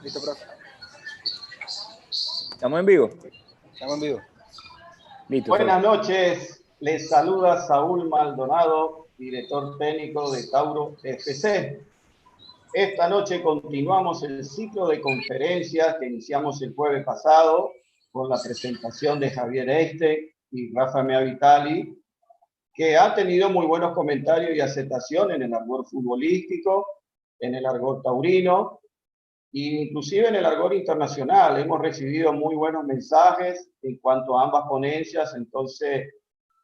Listo, profe. ¿Estamos en vivo? Estamos en vivo. Listo. Buenas noches, les saluda Saúl Maldonado, director técnico de Tauro FC. Esta noche continuamos el ciclo de conferencias que iniciamos el jueves pasado con la presentación de Javier Este y Rafa Mea Vitali, que ha tenido muy buenos comentarios y aceptación en el argot futbolístico, en el argot taurino, e inclusive en el argot internacional. Hemos recibido muy buenos mensajes en cuanto a ambas ponencias, entonces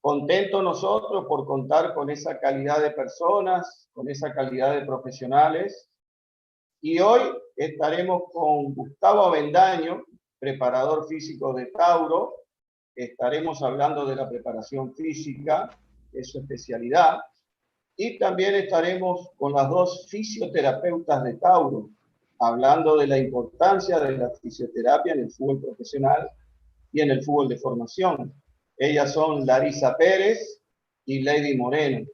contentos nosotros por contar con esa calidad de personas, con esa calidad de profesionales. Y hoy estaremos con Gustavo Avendaño, preparador físico de Tauro. Estaremos hablando de la preparación física, es su especialidad. Y también estaremos con las dos fisioterapeutas de Tauro, hablando de la importancia de la fisioterapia en el fútbol profesional y en el fútbol de formación. Ellas son Larisa Pérez y Lady Moreno.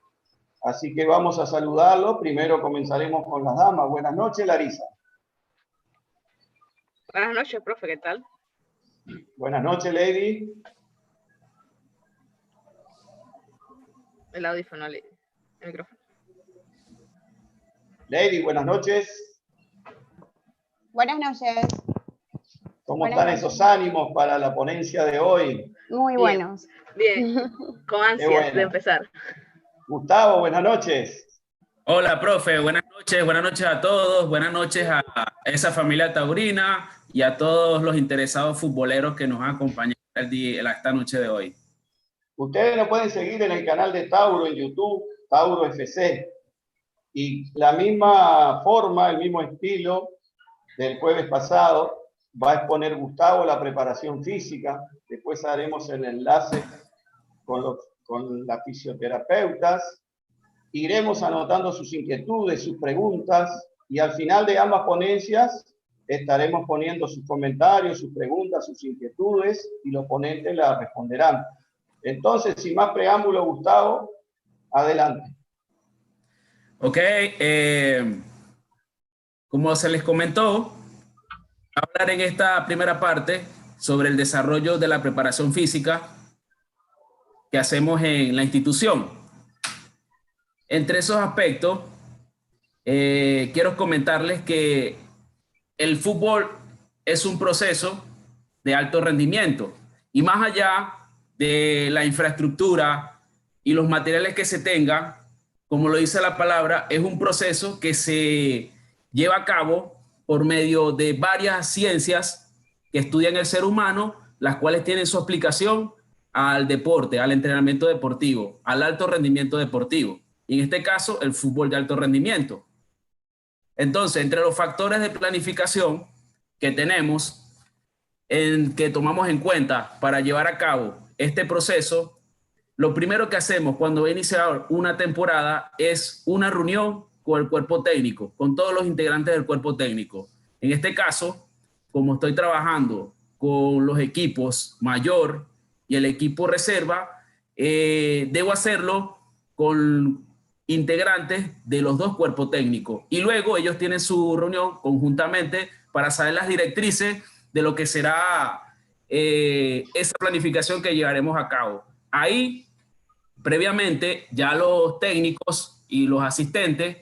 Así que vamos a saludarlo. Primero comenzaremos con las damas. Buenas noches, Larisa. Buenas noches, profe, ¿qué tal? Buenas noches, Lady. El audífono, el micrófono. Lady, buenas noches. Buenas noches. ¿Cómo están esos ánimos para la ponencia de hoy? Muy buenos. Bien, con ansias de empezar. Gustavo, buenas noches. Hola, profe, buenas noches a todos, buenas noches a esa familia taurina y a todos los interesados futboleros que nos han acompañado esta noche de hoy. Ustedes nos pueden seguir en el canal de Tauro en YouTube, Tauro FC. Y la misma forma, el mismo estilo del jueves pasado, va a exponer Gustavo la preparación física. Después haremos el enlace con las fisioterapeutas. Iremos anotando sus inquietudes, sus preguntas, y al final de ambas ponencias estaremos poniendo sus comentarios, sus preguntas, sus inquietudes, y los ponentes las responderán. Entonces, sin más preámbulo, Gustavo, adelante. Ok, como se les comentó, hablar en esta primera parte sobre el desarrollo de la preparación física que hacemos en la institución. Entre esos aspectos, quiero comentarles que el fútbol es un proceso de alto rendimiento y más allá de la infraestructura y los materiales que se tengan, como lo dice la palabra, es un proceso que se lleva a cabo por medio de varias ciencias que estudian el ser humano, las cuales tienen su aplicación al deporte, al entrenamiento deportivo, al alto rendimiento deportivo. Y en este caso, el fútbol de alto rendimiento. Entonces, entre los factores de planificación que tenemos, que tomamos en cuenta para llevar a cabo este proceso, lo primero que hacemos cuando va a iniciar una temporada es una reunión con el cuerpo técnico, con todos los integrantes del cuerpo técnico. En este caso, como estoy trabajando con los equipos mayor y el equipo reserva, debo hacerlo con integrantes de los dos cuerpos técnicos. Y luego ellos tienen su reunión conjuntamente para saber las directrices de lo que será esa planificación que llevaremos a cabo. Ahí, previamente, ya los técnicos y los asistentes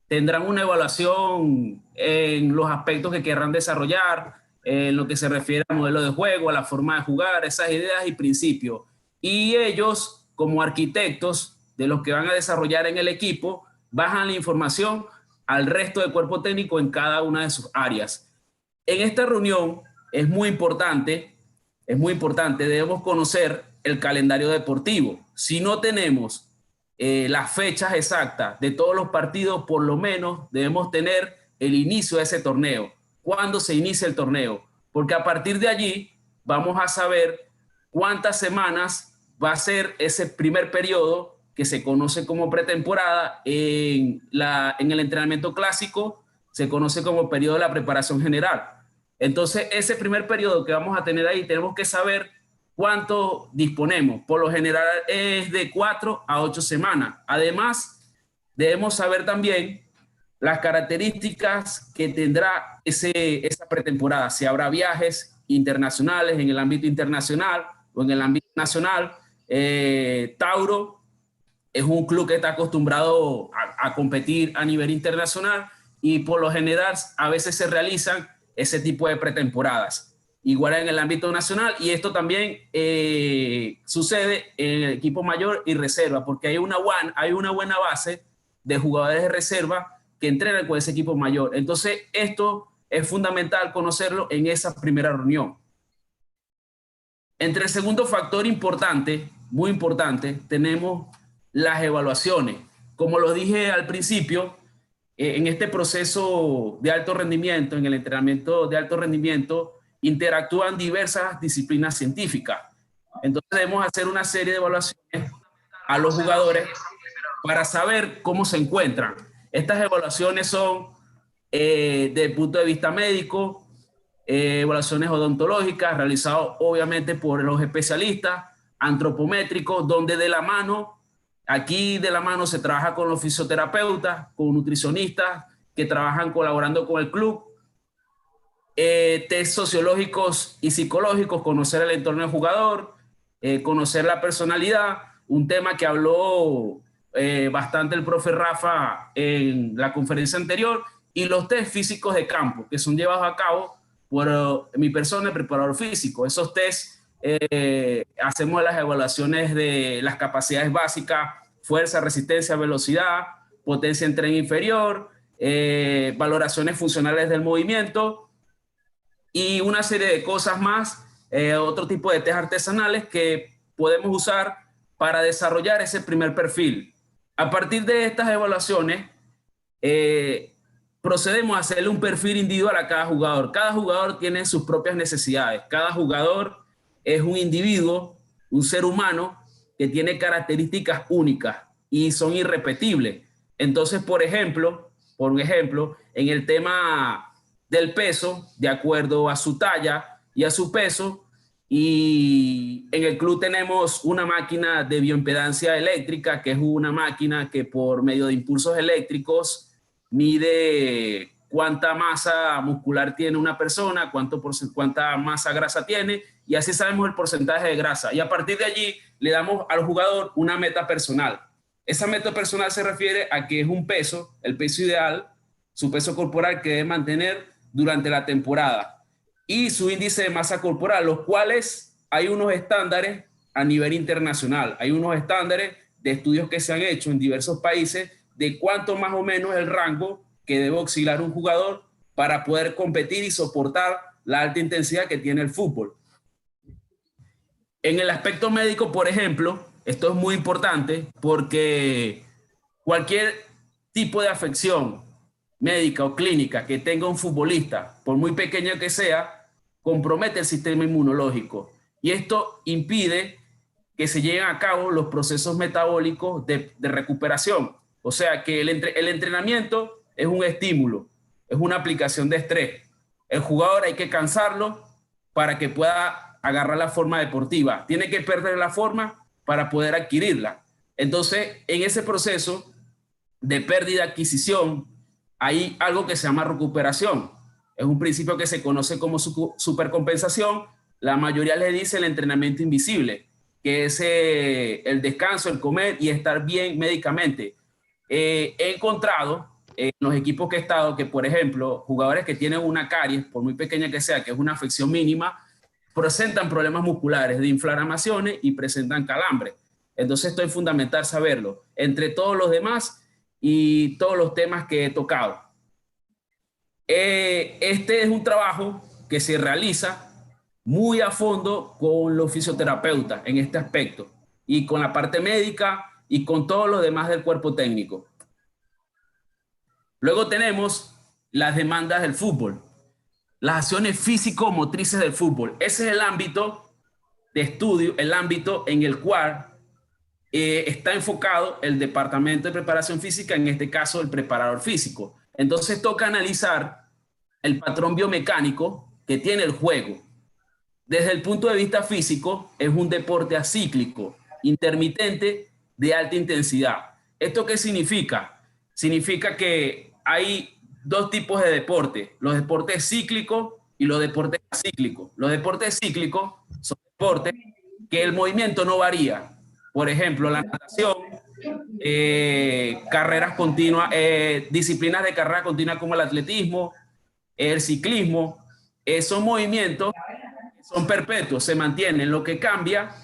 tendrán una evaluación en los aspectos que querrán desarrollar, en lo que se refiere al modelo de juego, a la forma de jugar, esas ideas y principios. Y ellos, como arquitectos de los que van a desarrollar en el equipo, bajan la información al resto del cuerpo técnico en cada una de sus áreas. En esta reunión es muy importante, debemos conocer el calendario deportivo. Si no tenemos las fechas exactas de todos los partidos, por lo menos debemos tener el inicio de ese torneo. ¿Cuándo se inicia el torneo? Porque a partir de allí vamos a saber cuántas semanas va a ser ese primer periodo que se conoce como pretemporada. En el entrenamiento clásico se conoce como periodo de la preparación general. Entonces, ese primer periodo que vamos a tener ahí, tenemos que saber cuánto disponemos. Por lo general es de 4 a 8 semanas. Además, debemos saber también las características que tendrá esa pretemporada. Si habrá viajes internacionales en el ámbito internacional o en el ámbito nacional. Tauro es un club que está acostumbrado a competir a nivel internacional y por lo general a veces se realizan ese tipo de pretemporadas. Igual en el ámbito nacional, y esto también sucede en el equipo mayor y reserva, porque hay una buena base de jugadores de reserva que entrenan con ese equipo mayor. Entonces, esto es fundamental conocerlo en esa primera reunión. Entre el segundo factor importante, muy importante, tenemos las evaluaciones. Como lo dije al principio, en este proceso de alto rendimiento, en el entrenamiento de alto rendimiento, interactúan diversas disciplinas científicas. Entonces debemos hacer una serie de evaluaciones a los jugadores para saber cómo se encuentran. Estas evaluaciones son desde el punto de vista médico, evaluaciones odontológicas realizadas obviamente por los especialistas, antropométricos, donde de la mano se trabaja con los fisioterapeutas, con nutricionistas que trabajan colaborando con el club, test sociológicos y psicológicos, conocer el entorno del jugador, conocer la personalidad, un tema que habló bastante el profe Rafa en la conferencia anterior, y los test físicos de campo, que son llevados a cabo por mi persona, el preparador físico. Esos test hacemos las evaluaciones de las capacidades básicas, fuerza, resistencia, velocidad, potencia en tren inferior, valoraciones funcionales del movimiento y una serie de cosas más, otro tipo de test artesanales que podemos usar para desarrollar ese primer perfil. A partir de estas evaluaciones, procedemos a hacerle un perfil individual a cada jugador. Cada jugador tiene sus propias necesidades. Cada jugador es un individuo, un ser humano que tiene características únicas y son irrepetibles. Entonces, por ejemplo, en el tema del peso, de acuerdo a su talla y a su peso, y en el club tenemos una máquina de bioimpedancia eléctrica, que es una máquina que por medio de impulsos eléctricos mide cuánta masa muscular tiene una persona, cuánta masa grasa tiene, y así sabemos el porcentaje de grasa. Y a partir de allí le damos al jugador una meta personal. Esa meta personal se refiere a que es un peso, el peso ideal, su peso corporal que debe mantener durante la temporada, y su índice de masa corporal, los cuales hay unos estándares a nivel internacional. Hay unos estándares de estudios que se han hecho en diversos países de cuánto más o menos el rango que debe oscilar un jugador para poder competir y soportar la alta intensidad que tiene el fútbol. En el aspecto médico, por ejemplo, esto es muy importante porque cualquier tipo de afección médica o clínica que tenga un futbolista, por muy pequeño que sea, compromete el sistema inmunológico. Y esto impide que se lleguen a cabo los procesos metabólicos de recuperación. O sea que el entrenamiento es un estímulo, es una aplicación de estrés. El jugador hay que cansarlo para que pueda agarrar la forma deportiva. Tiene que perder la forma para poder adquirirla. Entonces, en ese proceso de pérdida-adquisición, hay algo que se llama recuperación. Es un principio que se conoce como supercompensación. La mayoría le dice el entrenamiento invisible, que es el descanso, el comer y estar bien médicamente. He encontrado en los equipos que he estado que, por ejemplo, jugadores que tienen una caries, por muy pequeña que sea, que es una afección mínima, presentan problemas musculares de inflamaciones y presentan calambre. Entonces esto es fundamental saberlo, entre todos los demás y todos los temas que he tocado. Este es un trabajo que se realiza muy a fondo con los fisioterapeutas en este aspecto y con la parte médica y con todo lo demás del cuerpo técnico. Luego tenemos las demandas del fútbol, las acciones físico-motrices del fútbol. Ese es el ámbito de estudio, el ámbito en el cual está enfocado el departamento de preparación física, en este caso el preparador físico. Entonces toca analizar el patrón biomecánico que tiene el juego. Desde el punto de vista físico, es un deporte acíclico, intermitente, de alta intensidad. ¿Esto qué significa? Significa que hay dos tipos de deportes, los deportes cíclicos y los deportes acíclicos. Los deportes cíclicos son deportes que el movimiento no varía. Por ejemplo, la natación, carreras continuas, disciplinas de carrera continua como el atletismo, el ciclismo, son movimientos que son perpetuos, se mantienen. Lo que cambia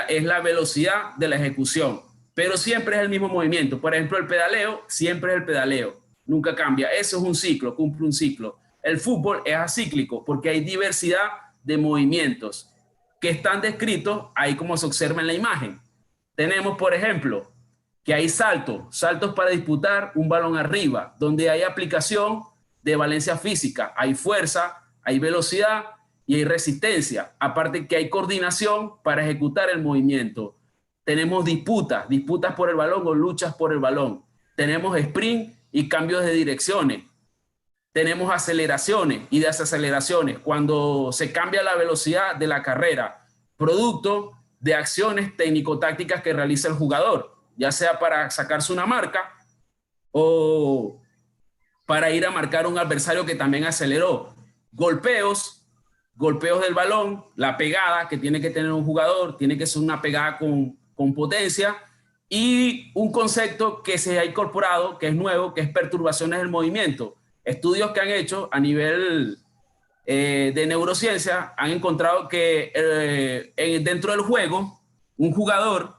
es la velocidad de la ejecución, pero siempre es el mismo movimiento. Por ejemplo, el pedaleo siempre es el pedaleo, nunca cambia. Eso es un ciclo, cumple un ciclo. El fútbol es acíclico porque hay diversidad de movimientos que están descritos ahí como se observa en la imagen. Tenemos, por ejemplo, que hay saltos para disputar un balón arriba, donde hay aplicación de valencia física, hay fuerza, hay velocidad y hay resistencia, aparte que hay coordinación para ejecutar el movimiento. Tenemos disputas por el balón o luchas por el balón. Tenemos sprint y cambios de direcciones. Tenemos aceleraciones y desaceleraciones cuando se cambia la velocidad de la carrera, producto de acciones técnico-tácticas que realiza el jugador, ya sea para sacarse una marca o para ir a marcar a un adversario que también aceleró. Golpeos del balón, la pegada que tiene que tener un jugador, tiene que ser una pegada con potencia, y un concepto que se ha incorporado, que es nuevo, que es perturbaciones del movimiento. Estudios que han hecho a nivel de neurociencia han encontrado que dentro del juego, un jugador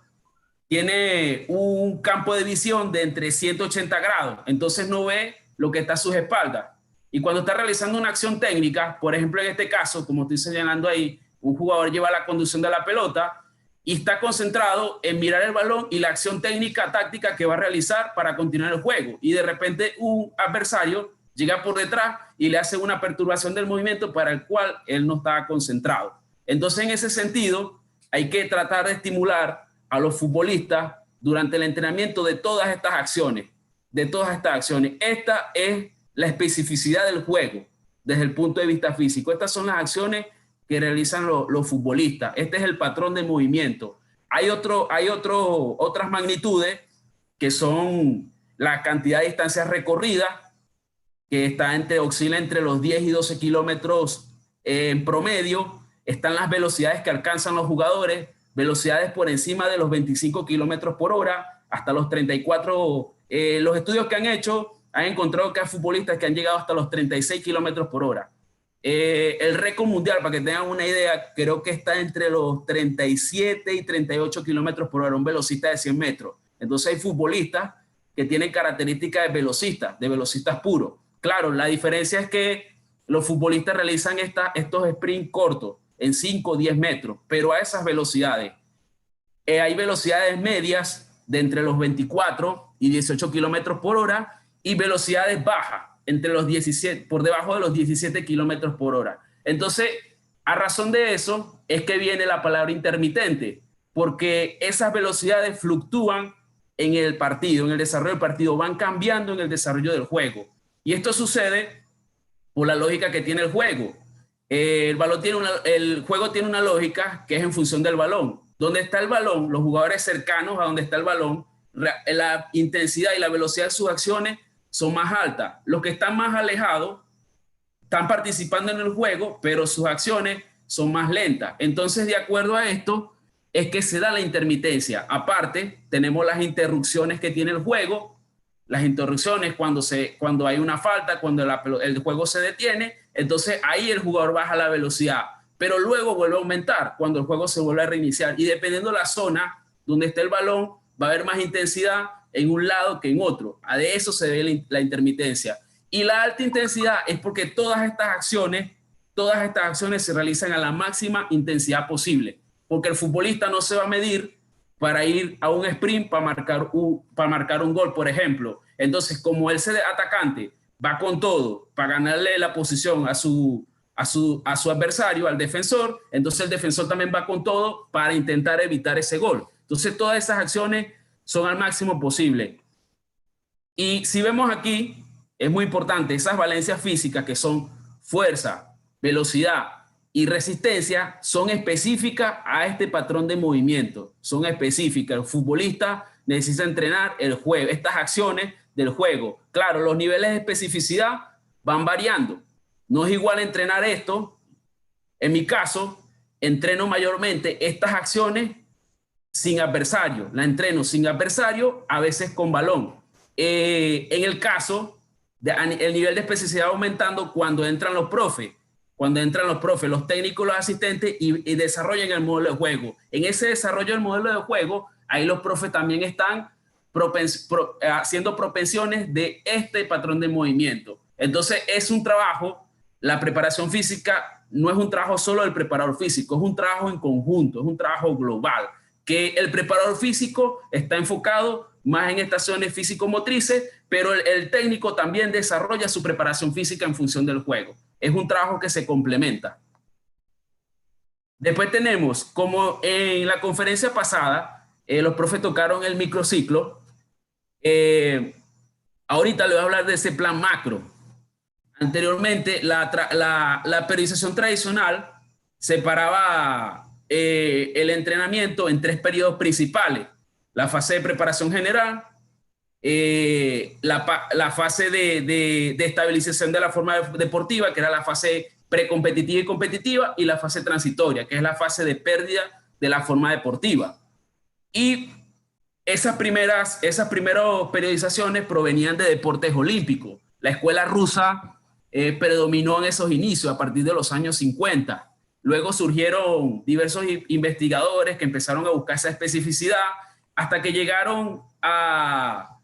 tiene un campo de visión de entre 180 grados, entonces no ve lo que está a sus espaldas. Y cuando está realizando una acción técnica, por ejemplo en este caso, como estoy señalando ahí, un jugador lleva la conducción de la pelota y está concentrado en mirar el balón y la acción técnica, táctica que va a realizar para continuar el juego. Y de repente un adversario llega por detrás y le hace una perturbación del movimiento para el cual él no estaba concentrado. Entonces, en ese sentido, hay que tratar de estimular a los futbolistas durante el entrenamiento de todas estas acciones. Esta es la especificidad del juego desde el punto de vista físico. Estas son las acciones que realizan los futbolistas. Este es el patrón de movimiento. Hay otras magnitudes que son la cantidad de distancias recorridas, que oscila entre los 10 y 12 kilómetros en promedio. Están las velocidades que alcanzan los jugadores, velocidades por encima de los 25 kilómetros por hora, hasta los 34. Los estudios que han hecho han encontrado que hay futbolistas que han llegado hasta los 36 kilómetros por hora. El récord mundial, para que tengan una idea, creo que está entre los 37 y 38 kilómetros por hora, un velocista de 100 metros. Entonces hay futbolistas que tienen características de velocistas puros. Claro, la diferencia es que los futbolistas realizan estos sprints cortos, en 5 o 10 metros, pero a esas velocidades. Hay velocidades medias de entre los 24 y 18 kilómetros por hora y velocidades bajas, entre los 17, por debajo de los 17 kilómetros por hora. Entonces, a razón de eso, es que viene la palabra intermitente, porque esas velocidades fluctúan en el partido, en el desarrollo del partido, van cambiando en el desarrollo del juego. Y esto sucede por la lógica que tiene el juego. El juego tiene una lógica que es en función del balón. Donde está el balón, los jugadores cercanos a donde está el balón, la intensidad y la velocidad de sus acciones son más altas. Los que están más alejados están participando en el juego, pero sus acciones son más lentas. Entonces, de acuerdo a esto, es que se da la intermitencia. Aparte, tenemos las interrupciones que tiene el juego. Las interrupciones cuando hay una falta, cuando el juego se detiene, entonces ahí el jugador baja la velocidad, pero luego vuelve a aumentar cuando el juego se vuelve a reiniciar. Y dependiendo de la zona donde esté el balón, va a haber más intensidad en un lado que en otro. De eso se debe la intermitencia. Y la alta intensidad es porque todas estas acciones se realizan a la máxima intensidad posible, porque el futbolista no se va a medir para ir a un sprint para marcar un gol, por ejemplo. Entonces, como él atacante va con todo para ganarle la posición a su adversario, al defensor, entonces el defensor también va con todo para intentar evitar ese gol. Entonces, Entonces todas esas acciones son al máximo posible. Y si vemos aquí, es muy importante, esas valencias físicas que son fuerza, velocidad y resistencia son específicas a este patrón de movimiento, son específicas. El futbolista necesita entrenar el juego, estas acciones del juego. Claro, los niveles de especificidad van variando. No es igual entrenar esto. En mi caso, entreno mayormente estas acciones sin adversario. La entreno sin adversario, a veces con balón. En el caso, el nivel de especificidad va aumentando cuando entran los profes. Cuando entran los profes, los técnicos, los asistentes y desarrollan el modelo de juego. En ese desarrollo del modelo de juego, ahí los profes también están haciendo propensiones de este patrón de movimiento. Entonces es un trabajo, la preparación física no es un trabajo solo del preparador físico, es un trabajo en conjunto, es un trabajo global, que el preparador físico está enfocado más en estaciones físico-motrices, pero el técnico también desarrolla su preparación física en función del juego. Es un trabajo que se complementa. Después tenemos, como en la conferencia pasada, los profes tocaron el microciclo. Ahorita le voy a hablar de ese plan macro. Anteriormente, la periodización tradicional separaba el entrenamiento en 3 periodos principales. La fase de preparación general, la fase de estabilización de la forma deportiva, que era la fase precompetitiva y competitiva, y la fase transitoria, que es la fase de pérdida de la forma deportiva. Y esas primeras periodizaciones provenían de deportes olímpicos. La escuela rusa predominó en esos inicios a partir de los años 50. Luego surgieron diversos investigadores que empezaron a buscar esa especificidad hasta que llegaron a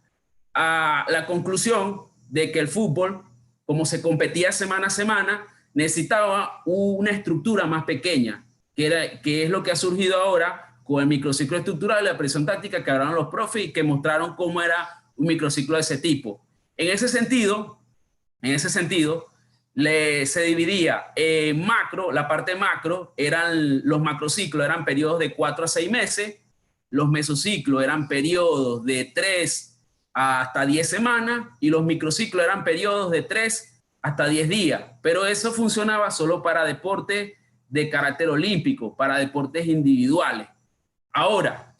la conclusión de que el fútbol, como se competía semana a semana, necesitaba una estructura más pequeña, que es lo que ha surgido ahora con el microciclo estructural y la presión táctica que hablaron los profes y que mostraron cómo era un microciclo de ese tipo. En ese sentido, se dividía en macro, la parte macro, los macrociclos eran periodos de 4 a 6 meses, los mesociclos eran periodos de 3 hasta 10 semanas y los microciclos eran periodos de 3 hasta 10 días. Pero eso funcionaba solo para deportes de carácter olímpico, para deportes individuales. Ahora,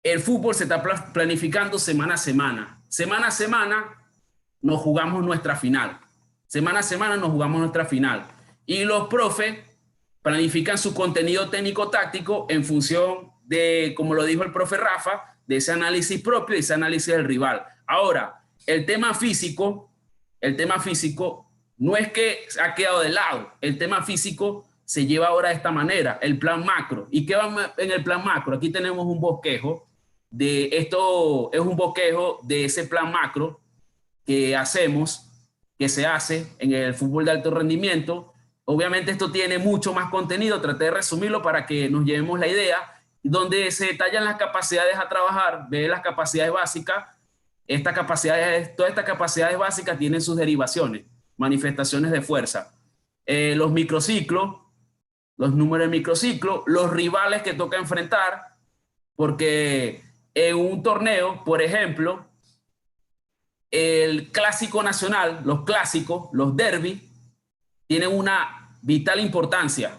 el fútbol se está planificando semana a semana. Semana a semana nos jugamos nuestra final. Semana a semana nos jugamos nuestra final. Y los profes planifican su contenido técnico-táctico en función de, como lo dijo el profe Rafa, de ese análisis propio y ese análisis del rival. Ahora, el tema físico no es que ha quedado de lado. El tema físico se lleva ahora de esta manera, el plan macro. ¿Y qué va en el plan macro? Aquí tenemos un bosquejo de esto, es un bosquejo de ese plan macro que se hace en el fútbol de alto rendimiento. Obviamente esto tiene mucho más contenido, traté de resumirlo para que nos llevemos la idea, donde se detallan las capacidades a trabajar, ve las capacidades básicas. Todas estas capacidades básicas tienen sus derivaciones, manifestaciones de fuerza. Los microciclos, los números de microciclo, los rivales que toca enfrentar, porque en un torneo, por ejemplo, el clásico nacional, los clásicos, los derbis, tienen una vital importancia.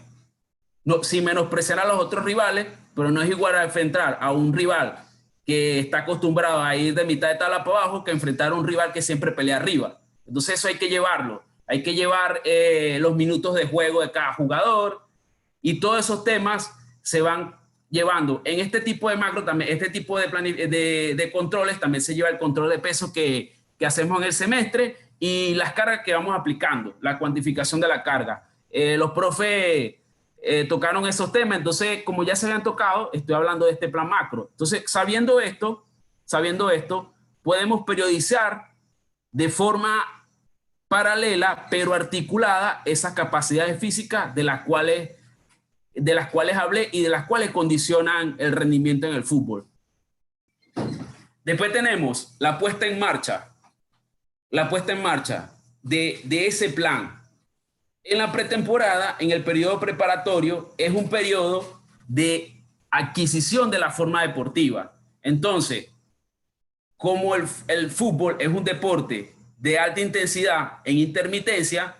No, sin menospreciar a los otros rivales, pero no es igual a enfrentar a un rival que está acostumbrado a ir de mitad de tabla para abajo que enfrentar a un rival que siempre pelea arriba. Entonces eso hay que llevarlo. Hay que llevar los minutos de juego de cada jugador y todos esos temas se van llevando. En este tipo de macro también, este tipo de controles también se lleva el control de peso que hacemos en el semestre y las cargas que vamos aplicando, la cuantificación de la carga. Los profes tocaron esos temas, entonces como ya se habían tocado, estoy hablando de este plan macro. Entonces, sabiendo esto, podemos periodizar de forma paralela, pero articulada, esas capacidades físicas de las cuales hablé y de las cuales condicionan el rendimiento en el fútbol. Después tenemos la puesta en marcha de ese plan. En la pretemporada, en el periodo preparatorio, es un periodo de adquisición de la forma deportiva. Entonces, como el fútbol es un deporte de alta intensidad en intermitencia,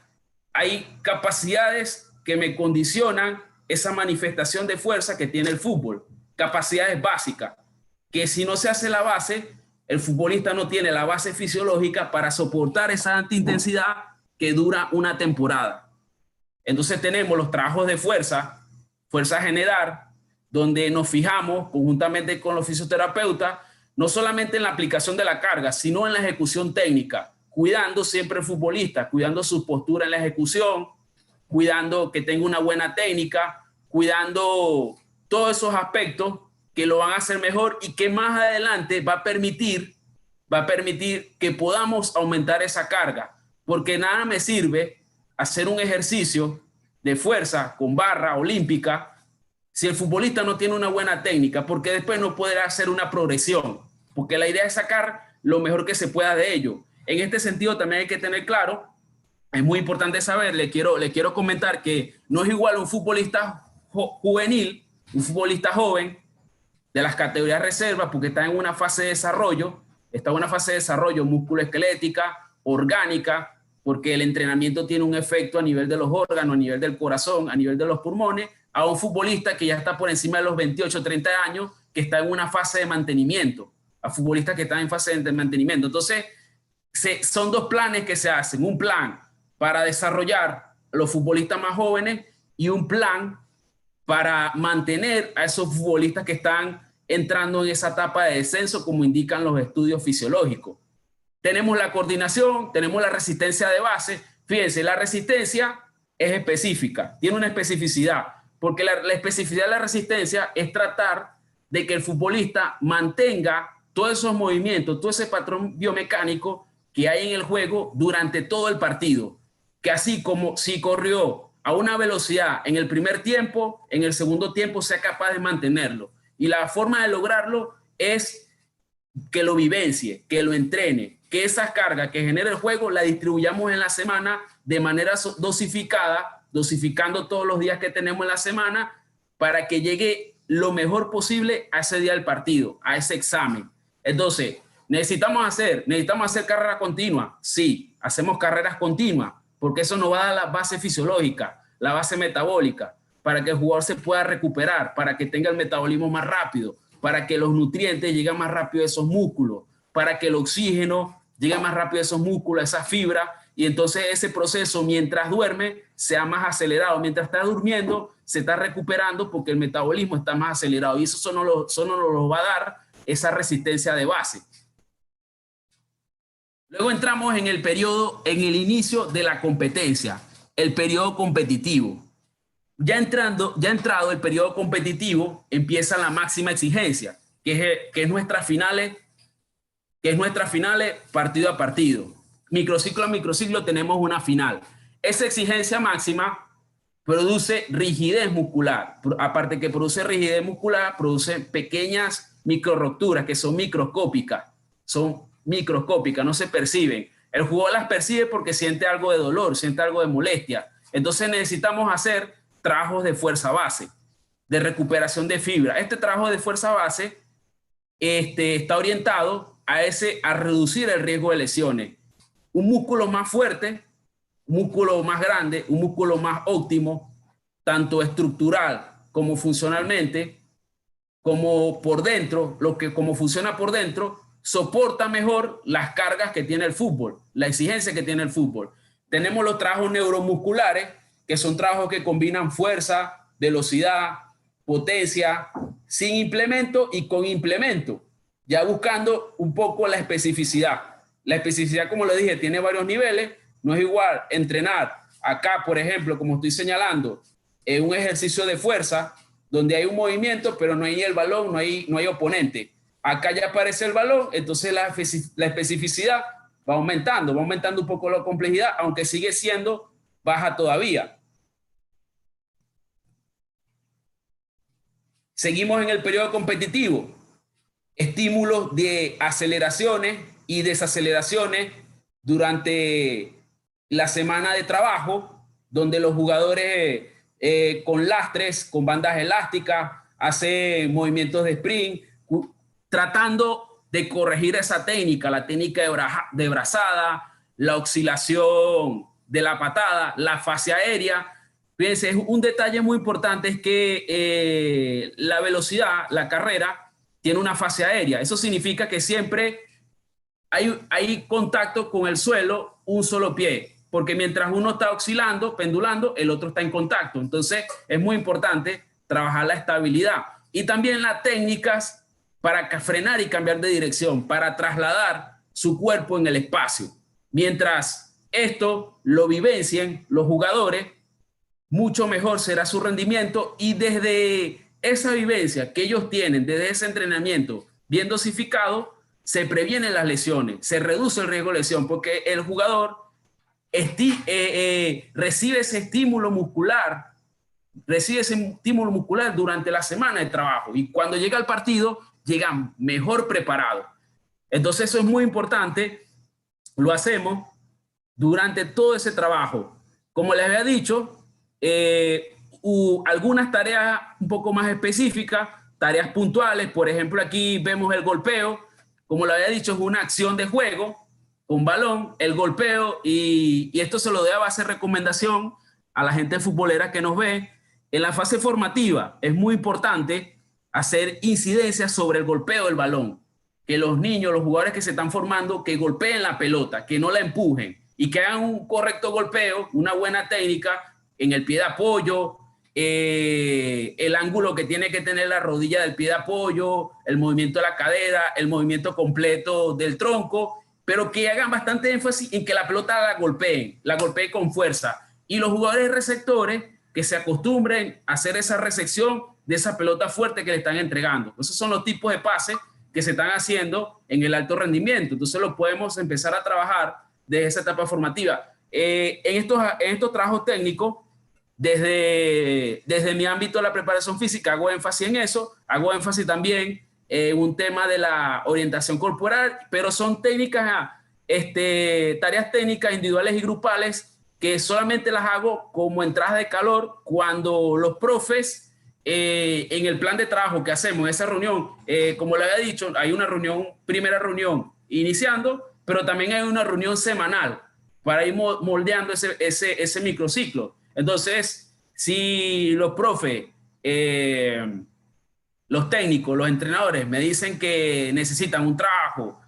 hay capacidades que me condicionan esa manifestación de fuerza que tiene el fútbol, capacidades básicas, que si no se hace la base, el futbolista no tiene la base fisiológica para soportar esa alta intensidad que dura una temporada. Entonces tenemos los trabajos de fuerza general, donde nos fijamos conjuntamente con los fisioterapeutas, no solamente en la aplicación de la carga, sino en la ejecución técnica, cuidando siempre al futbolista, cuidando su postura en la ejecución, cuidando que tenga una buena técnica, cuidando todos esos aspectos que lo van a hacer mejor y que más adelante va a permitir que podamos aumentar esa carga, porque nada me sirve hacer un ejercicio de fuerza con barra olímpica si el futbolista no tiene una buena técnica, porque después no podrá hacer una progresión, porque la idea es sacar lo mejor que se pueda de ello. En este sentido también hay que tener claro, es muy importante saber, le quiero comentar que no es igual un futbolista juvenil, un futbolista joven de las categorías reservas, porque está en una fase de desarrollo, musculoesquelética, orgánica, porque el entrenamiento tiene un efecto a nivel de los órganos, a nivel del corazón, a nivel de los pulmones, a un futbolista que ya está por encima de los 28, 30 años, que está en una fase de mantenimiento, a futbolistas que están en fase de mantenimiento. Entonces, son dos planes que se hacen, un plan para desarrollar a los futbolistas más jóvenes y un plan para mantener a esos futbolistas que están entrando en esa etapa de descenso, como indican los estudios fisiológicos. Tenemos la coordinación, tenemos la resistencia de base. Fíjense, la resistencia es específica, tiene una especificidad, porque la especificidad de la resistencia es tratar de que el futbolista mantenga todos esos movimientos, todo ese patrón biomecánico que hay en el juego durante todo el partido, que así como si corrió a una velocidad en el primer tiempo, en el segundo tiempo sea capaz de mantenerlo. Y la forma de lograrlo es que lo vivencie, que lo entrene, que esas cargas que genera el juego la distribuyamos en la semana de manera dosificada, dosificando todos los días que tenemos en la semana para que llegue lo mejor posible a ese día del partido, a ese examen. Entonces, ¿necesitamos hacer carrera continua? Sí, hacemos carreras continuas, porque eso nos va a dar la base fisiológica, la base metabólica, para que el jugador se pueda recuperar, para que tenga el metabolismo más rápido, para que los nutrientes lleguen más rápido a esos músculos, para que el oxígeno llegue más rápido a esos músculos, a esa fibra, y entonces ese proceso mientras duerme sea más acelerado. Mientras está durmiendo se está recuperando porque el metabolismo está más acelerado y eso no nos va a dar esa resistencia de base. Luego entramos en el inicio de la competencia, el periodo competitivo. Ya entrado el periodo competitivo, empieza la máxima exigencia, que es nuestras finales partido a partido. Microciclo a microciclo tenemos una final. Esa exigencia máxima produce rigidez muscular. Aparte que produce rigidez muscular, produce pequeñas microrupturas que son microscópicas. No se perciben. El jugador las percibe porque siente algo de dolor, siente algo de molestia. Entonces necesitamos hacer trabajos de fuerza base, de recuperación de fibra. Este trabajo de fuerza base está orientado a reducir el riesgo de lesiones. Un músculo más fuerte, un músculo más grande, un músculo más óptimo, tanto estructural como funcionalmente, como por dentro, como funciona por dentro, soporta mejor las cargas que tiene el fútbol, la exigencia que tiene el fútbol. Tenemos los trabajos neuromusculares, que son trabajos que combinan fuerza, velocidad, potencia, sin implemento y con implemento, ya buscando un poco la especificidad. La especificidad, como lo dije, tiene varios niveles. No es igual entrenar acá, por ejemplo, como estoy señalando, en un ejercicio de fuerza, donde hay un movimiento, pero no hay el balón, no hay oponente. Acá ya aparece el balón, entonces la especificidad va aumentando un poco la complejidad, aunque sigue siendo baja todavía. Seguimos en el periodo competitivo. Estímulos de aceleraciones y desaceleraciones durante la semana de trabajo, donde los jugadores con lastres, con bandas elásticas, hace movimientos de sprint, tratando de corregir esa técnica, la técnica de brazada, la oscilación de la patada, la fase aérea. Fíjense, es un detalle muy importante, es que la velocidad, la carrera, tiene una fase aérea. Eso significa que siempre hay contacto con el suelo, un solo pie, porque mientras uno está oscilando, pendulando, el otro está en contacto. Entonces, es muy importante trabajar la estabilidad y también las técnicas para frenar y cambiar de dirección, para trasladar su cuerpo en el espacio. Mientras esto lo vivencien los jugadores, mucho mejor será su rendimiento, y desde esa vivencia que ellos tienen, desde ese entrenamiento bien dosificado, se previenen las lesiones, se reduce el riesgo de lesión, porque el jugador recibe ese estímulo muscular durante la semana de trabajo, y cuando llega al partido llegan mejor preparados. Entonces eso es muy importante, lo hacemos durante todo ese trabajo. Como les había dicho, algunas tareas un poco más específicas, tareas puntuales. Por ejemplo, aquí vemos el golpeo. Como lo había dicho, es una acción de juego con balón, el golpeo, y esto se lo debo hacer recomendación a la gente futbolera que nos ve. En la fase formativa es muy importante hacer incidencias sobre el golpeo del balón, que los niños, los jugadores que se están formando, que golpeen la pelota, que no la empujen, y que hagan un correcto golpeo, una buena técnica en el pie de apoyo, el ángulo que tiene que tener la rodilla del pie de apoyo, el movimiento de la cadera, el movimiento completo del tronco, pero que hagan bastante énfasis en que la pelota la golpeen con fuerza. Y los jugadores receptores que se acostumbren a hacer esa recepción de esa pelota fuerte que le están entregando. Esos son los tipos de pases que se están haciendo en el alto rendimiento. Entonces lo podemos empezar a trabajar desde esa etapa formativa. En estos trabajos técnicos, desde mi ámbito de la preparación física, hago énfasis en eso, hago énfasis también en un tema de la orientación corporal, pero son técnicas, tareas técnicas individuales y grupales que solamente las hago como entradas de calor cuando los profes, en el plan de trabajo que hacemos, esa reunión, como le había dicho, hay una primera reunión iniciando, pero también hay una reunión semanal para ir moldeando ese microciclo. Entonces, si los profes, los técnicos, los entrenadores me dicen que necesitan un trabajo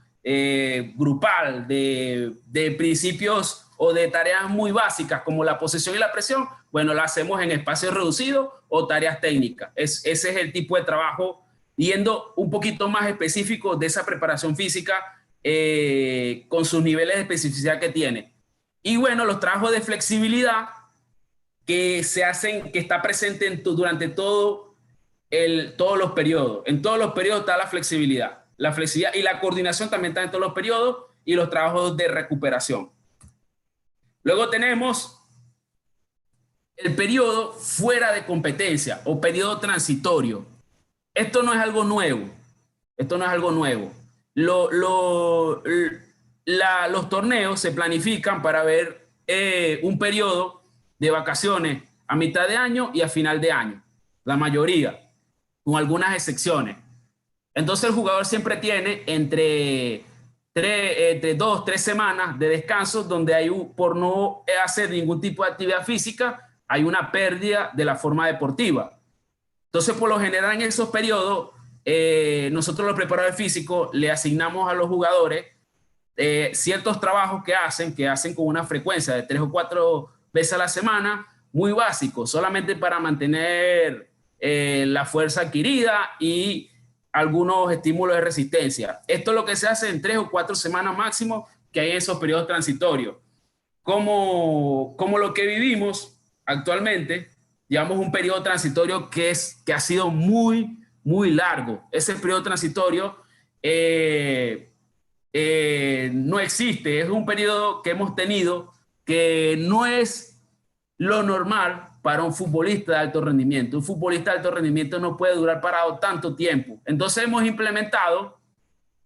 grupal de principios o de tareas muy básicas como la posesión y la presión, bueno, la hacemos en espacios reducidos o tareas técnicas. Ese es el tipo de trabajo, yendo un poquito más específico de esa preparación física con sus niveles de especificidad que tiene. Y bueno, los trabajos de flexibilidad que se hacen, que está presente durante todos los periodos. En todos los periodos está la flexibilidad. La flexibilidad y la coordinación también está en todos los periodos, y los trabajos de recuperación. Luego tenemos el periodo fuera de competencia o periodo transitorio. Esto no es algo nuevo. Esto no es algo nuevo. Los torneos se planifican para ver un periodo de vacaciones a mitad de año y a final de año. La mayoría, con algunas excepciones. Entonces el jugador siempre tiene entre 2, 3 semanas de descanso donde por no hacer ningún tipo de actividad física, hay una pérdida de la forma deportiva. Entonces, por lo general, en esos periodos, nosotros los preparadores físicos le asignamos a los jugadores ciertos trabajos que hacen con una frecuencia de 3 o 4 veces a la semana, muy básicos, solamente para mantener la fuerza adquirida y algunos estímulos de resistencia. Esto es lo que se hace en 3 o 4 semanas máximo, que hay esos periodos transitorios. Como lo que vivimos actualmente, llevamos un periodo transitorio que ha sido muy, muy largo. Ese periodo transitorio no existe. Es un periodo que hemos tenido que no es lo normal para un futbolista de alto rendimiento. Un futbolista de alto rendimiento no puede durar parado tanto tiempo. Entonces hemos implementado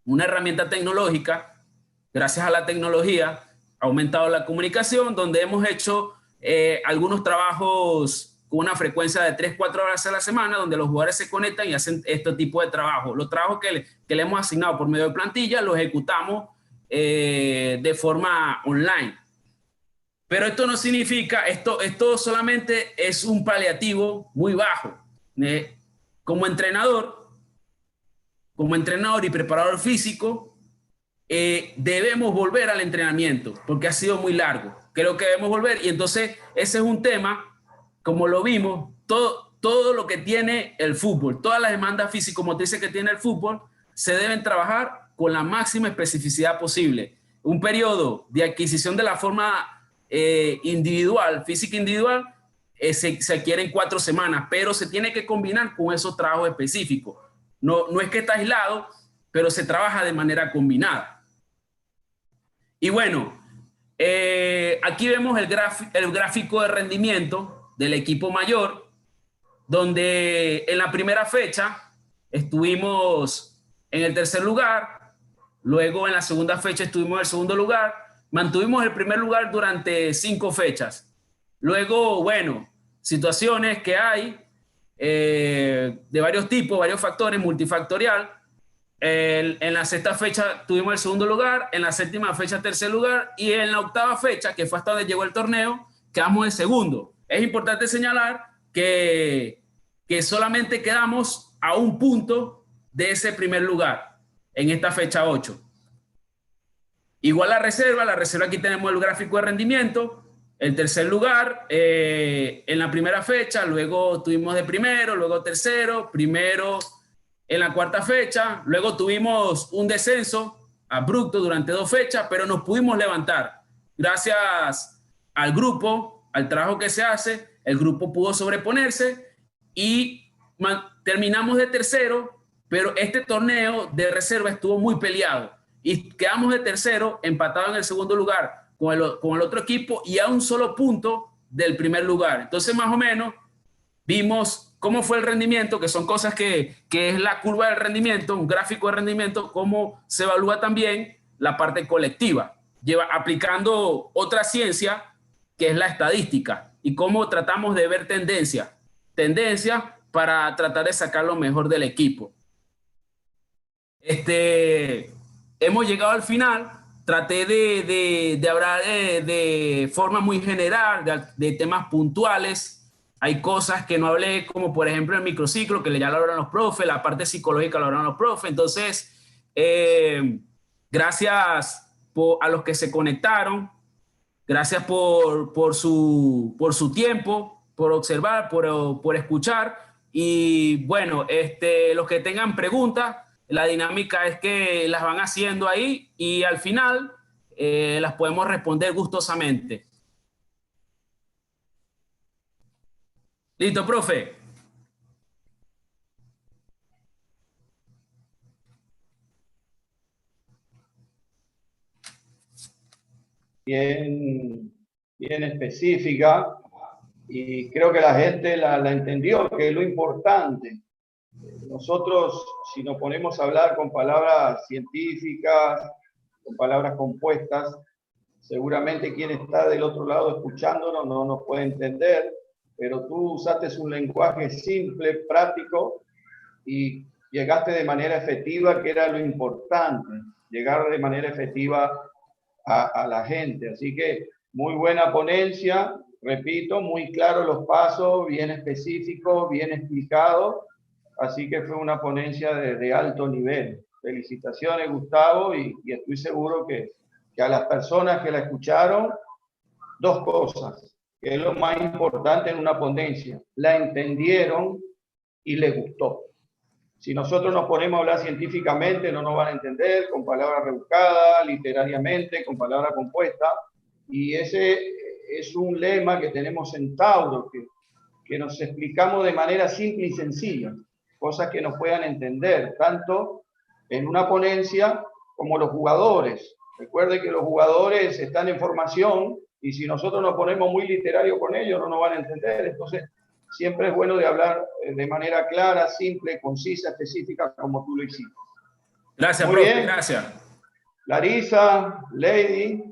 una herramienta tecnológica. Gracias a la tecnología ha aumentado la comunicación, donde hemos hecho algunos trabajos con una frecuencia de 3-4 horas a la semana, donde los jugadores se conectan y hacen este tipo de trabajo. Los trabajos que le hemos asignado por medio de plantilla los ejecutamos de forma online. Pero esto no significa, esto solamente es un paliativo muy bajo. Como entrenador y preparador físico, debemos volver al entrenamiento porque ha sido muy largo. Creo que debemos volver, y entonces ese es un tema, como lo vimos, todo lo que tiene el fútbol, todas las demandas físico-motrices que tiene el fútbol, se deben trabajar con la máxima especificidad posible. Un periodo de adquisición de la forma individual, física individual, se adquiere en 4 semanas, pero se tiene que combinar con esos trabajos específicos. No es que está aislado, pero se trabaja de manera combinada. Y bueno, aquí vemos el gráfico de rendimiento del equipo mayor, donde en la primera fecha estuvimos en el tercer lugar, luego en la segunda fecha estuvimos en el segundo lugar, mantuvimos el primer lugar durante 5 fechas. Luego, bueno, situaciones que hay de varios tipos, varios factores, multifactorial. En la sexta fecha tuvimos el segundo lugar, en la séptima fecha tercer lugar, y en la octava fecha, que fue hasta donde llegó el torneo, quedamos en segundo. Es importante señalar que solamente quedamos a un punto de ese primer lugar en esta fecha 8. Igual la reserva aquí tenemos el gráfico de rendimiento, el tercer lugar en la primera fecha, luego tuvimos de primero, luego tercero, primero en la cuarta fecha, luego tuvimos un descenso abrupto durante 2 fechas, pero nos pudimos levantar. Gracias al grupo, al trabajo que se hace, el grupo pudo sobreponerse y terminamos de tercero, pero este torneo de reserva estuvo muy peleado y quedamos de tercero, empatados en el segundo lugar con el otro equipo y a un solo punto del primer lugar. Entonces, más o menos, vimos cómo fue el rendimiento, que son cosas que es la curva del rendimiento, un gráfico de rendimiento, cómo se evalúa también la parte colectiva, aplicando otra ciencia que es la estadística y cómo tratamos de ver tendencias para tratar de sacar lo mejor del equipo. Hemos llegado al final. Traté de hablar de forma muy general, de temas puntuales. Hay cosas que no hablé, como por ejemplo el microciclo, que ya lo hablaron los profes, la parte psicológica lo hablaron los profes. Entonces, gracias a los que se conectaron, gracias por su tiempo, por observar, por escuchar. Y bueno, los que tengan preguntas, la dinámica es que las van haciendo ahí y al final las podemos responder gustosamente. Listo, profe. Bien específica, y creo que la gente la entendió, que es lo importante. Nosotros, si nos ponemos a hablar con palabras científicas, con palabras compuestas, seguramente quien está del otro lado escuchándonos no nos puede entender, pero tú usaste un lenguaje simple, práctico, y llegaste de manera efectiva, que era lo importante, llegar de manera efectiva a la gente. Así que muy buena ponencia, repito, muy claro los pasos, bien específicos, bien explicados. Así que fue una ponencia de alto nivel. Felicitaciones, Gustavo, y estoy seguro que a las personas que la escucharon, 2 cosas, que es lo más importante en una ponencia: la entendieron y les gustó. Si nosotros nos ponemos a hablar científicamente, no nos van a entender, con palabras rebuscadas, literariamente, con palabras compuestas, y ese es un lema que tenemos en Tauro, que nos explicamos de manera simple y sencilla, cosas que nos puedan entender, tanto en una ponencia como los jugadores. Recuerde que los jugadores están en formación y si nosotros nos ponemos muy literarios con ellos, no nos van a entender. Entonces, siempre es bueno de hablar de manera clara, simple, concisa, específica, como tú lo hiciste. Gracias, muy profe, bien. Gracias. Larisa, Lady,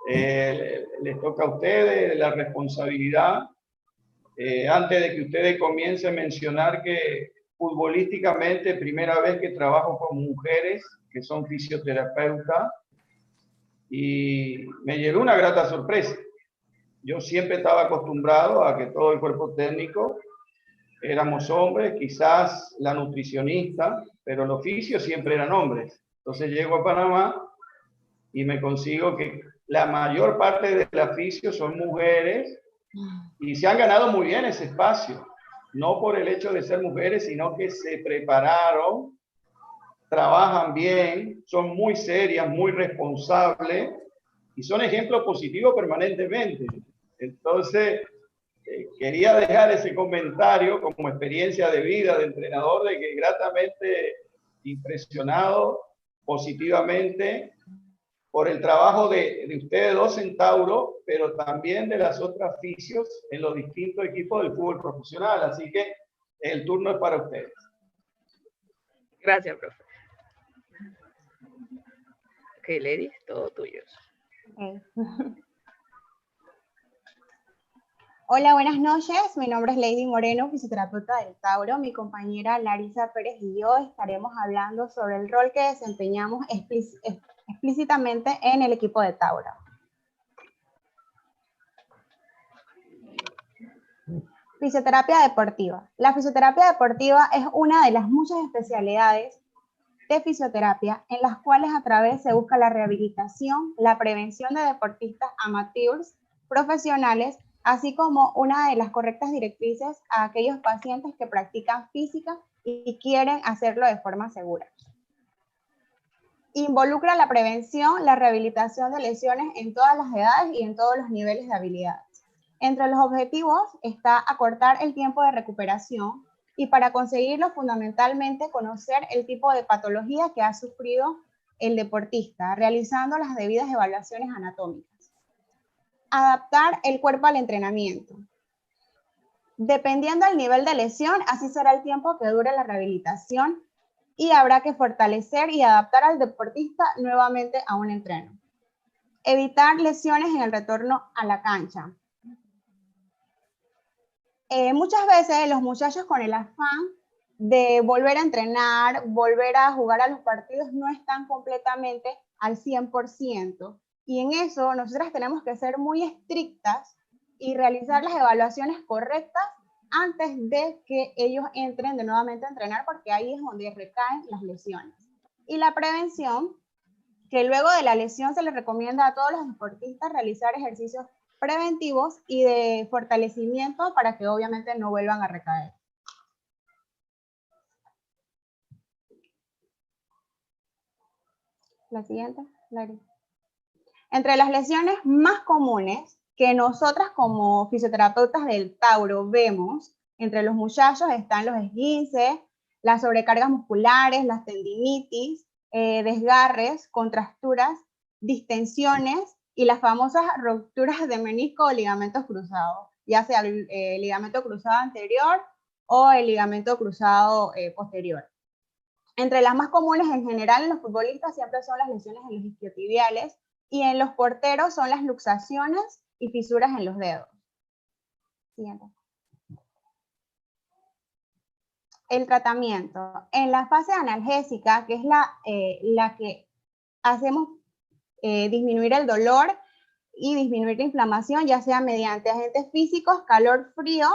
les toca a ustedes la responsabilidad Antes de que ustedes comiencen, mencionar que futbolísticamente, primera vez que trabajo con mujeres que son fisioterapeutas, y me llevé una grata sorpresa. Yo siempre estaba acostumbrado a que todo el cuerpo técnico éramos hombres, quizás la nutricionista, pero los fisios siempre eran hombres. Entonces llego a Panamá y me consigo que la mayor parte de las fisios son mujeres y se han ganado muy bien ese espacio. No por el hecho de ser mujeres, sino que se prepararon, trabajan bien, son muy serias, muy responsables y son ejemplos positivos permanentemente. Entonces, quería dejar ese comentario como experiencia de vida de entrenador, de que gratamente impresionado positivamente por el trabajo de ustedes dos en Tauro, pero también de las otras fisios en los distintos equipos del fútbol profesional. Así que el turno es para ustedes. Gracias, profe. Ok, ladies, todo tuyo. Okay. Hola, buenas noches. Mi nombre es Lady Moreno, fisioterapeuta del Tauro. Mi compañera Larisa Pérez y yo estaremos hablando sobre el rol que desempeñamos explícitamente en el equipo de Tauro. Fisioterapia deportiva. La fisioterapia deportiva es una de las muchas especialidades de fisioterapia en las cuales a través se busca la rehabilitación, la prevención de deportistas amateurs, profesionales, así como una de las correctas directrices a aquellos pacientes que practican física y quieren hacerlo de forma segura. Involucra la prevención, la rehabilitación de lesiones en todas las edades y en todos los niveles de habilidades. Entre los objetivos está acortar el tiempo de recuperación y para conseguirlo fundamentalmente conocer el tipo de patología que ha sufrido el deportista, realizando las debidas evaluaciones anatómicas. Adaptar el cuerpo al entrenamiento. Dependiendo del nivel de lesión, así será el tiempo que dure la rehabilitación y habrá que fortalecer y adaptar al deportista nuevamente a un entreno. Evitar lesiones en el retorno a la cancha. Muchas veces los muchachos con el afán de volver a entrenar, volver a jugar a los partidos, no están completamente al 100%. Y en eso nosotras tenemos que ser muy estrictas y realizar las evaluaciones correctas antes de que ellos entren de nuevamente a entrenar, porque ahí es donde recaen las lesiones. Y la prevención, que luego de la lesión se les recomienda a todos los deportistas realizar ejercicios preventivos y de fortalecimiento para que obviamente no vuelvan a recaer. La siguiente, Larry. Entre las lesiones más comunes que nosotras como fisioterapeutas del Tauro vemos entre los muchachos están los esguinces, las sobrecargas musculares, las tendinitis, desgarres, contracturas, distensiones y las famosas rupturas de menisco o ligamentos cruzados, ya sea el ligamento cruzado anterior o el ligamento cruzado posterior. Entre las más comunes en general en los futbolistas siempre son las lesiones en los isquiotibiales y en los porteros son las luxaciones y fisuras en los dedos. Siguiente. El tratamiento. En la fase analgésica, que es la que hacemos disminuir el dolor y disminuir la inflamación, ya sea mediante agentes físicos, calor, frío,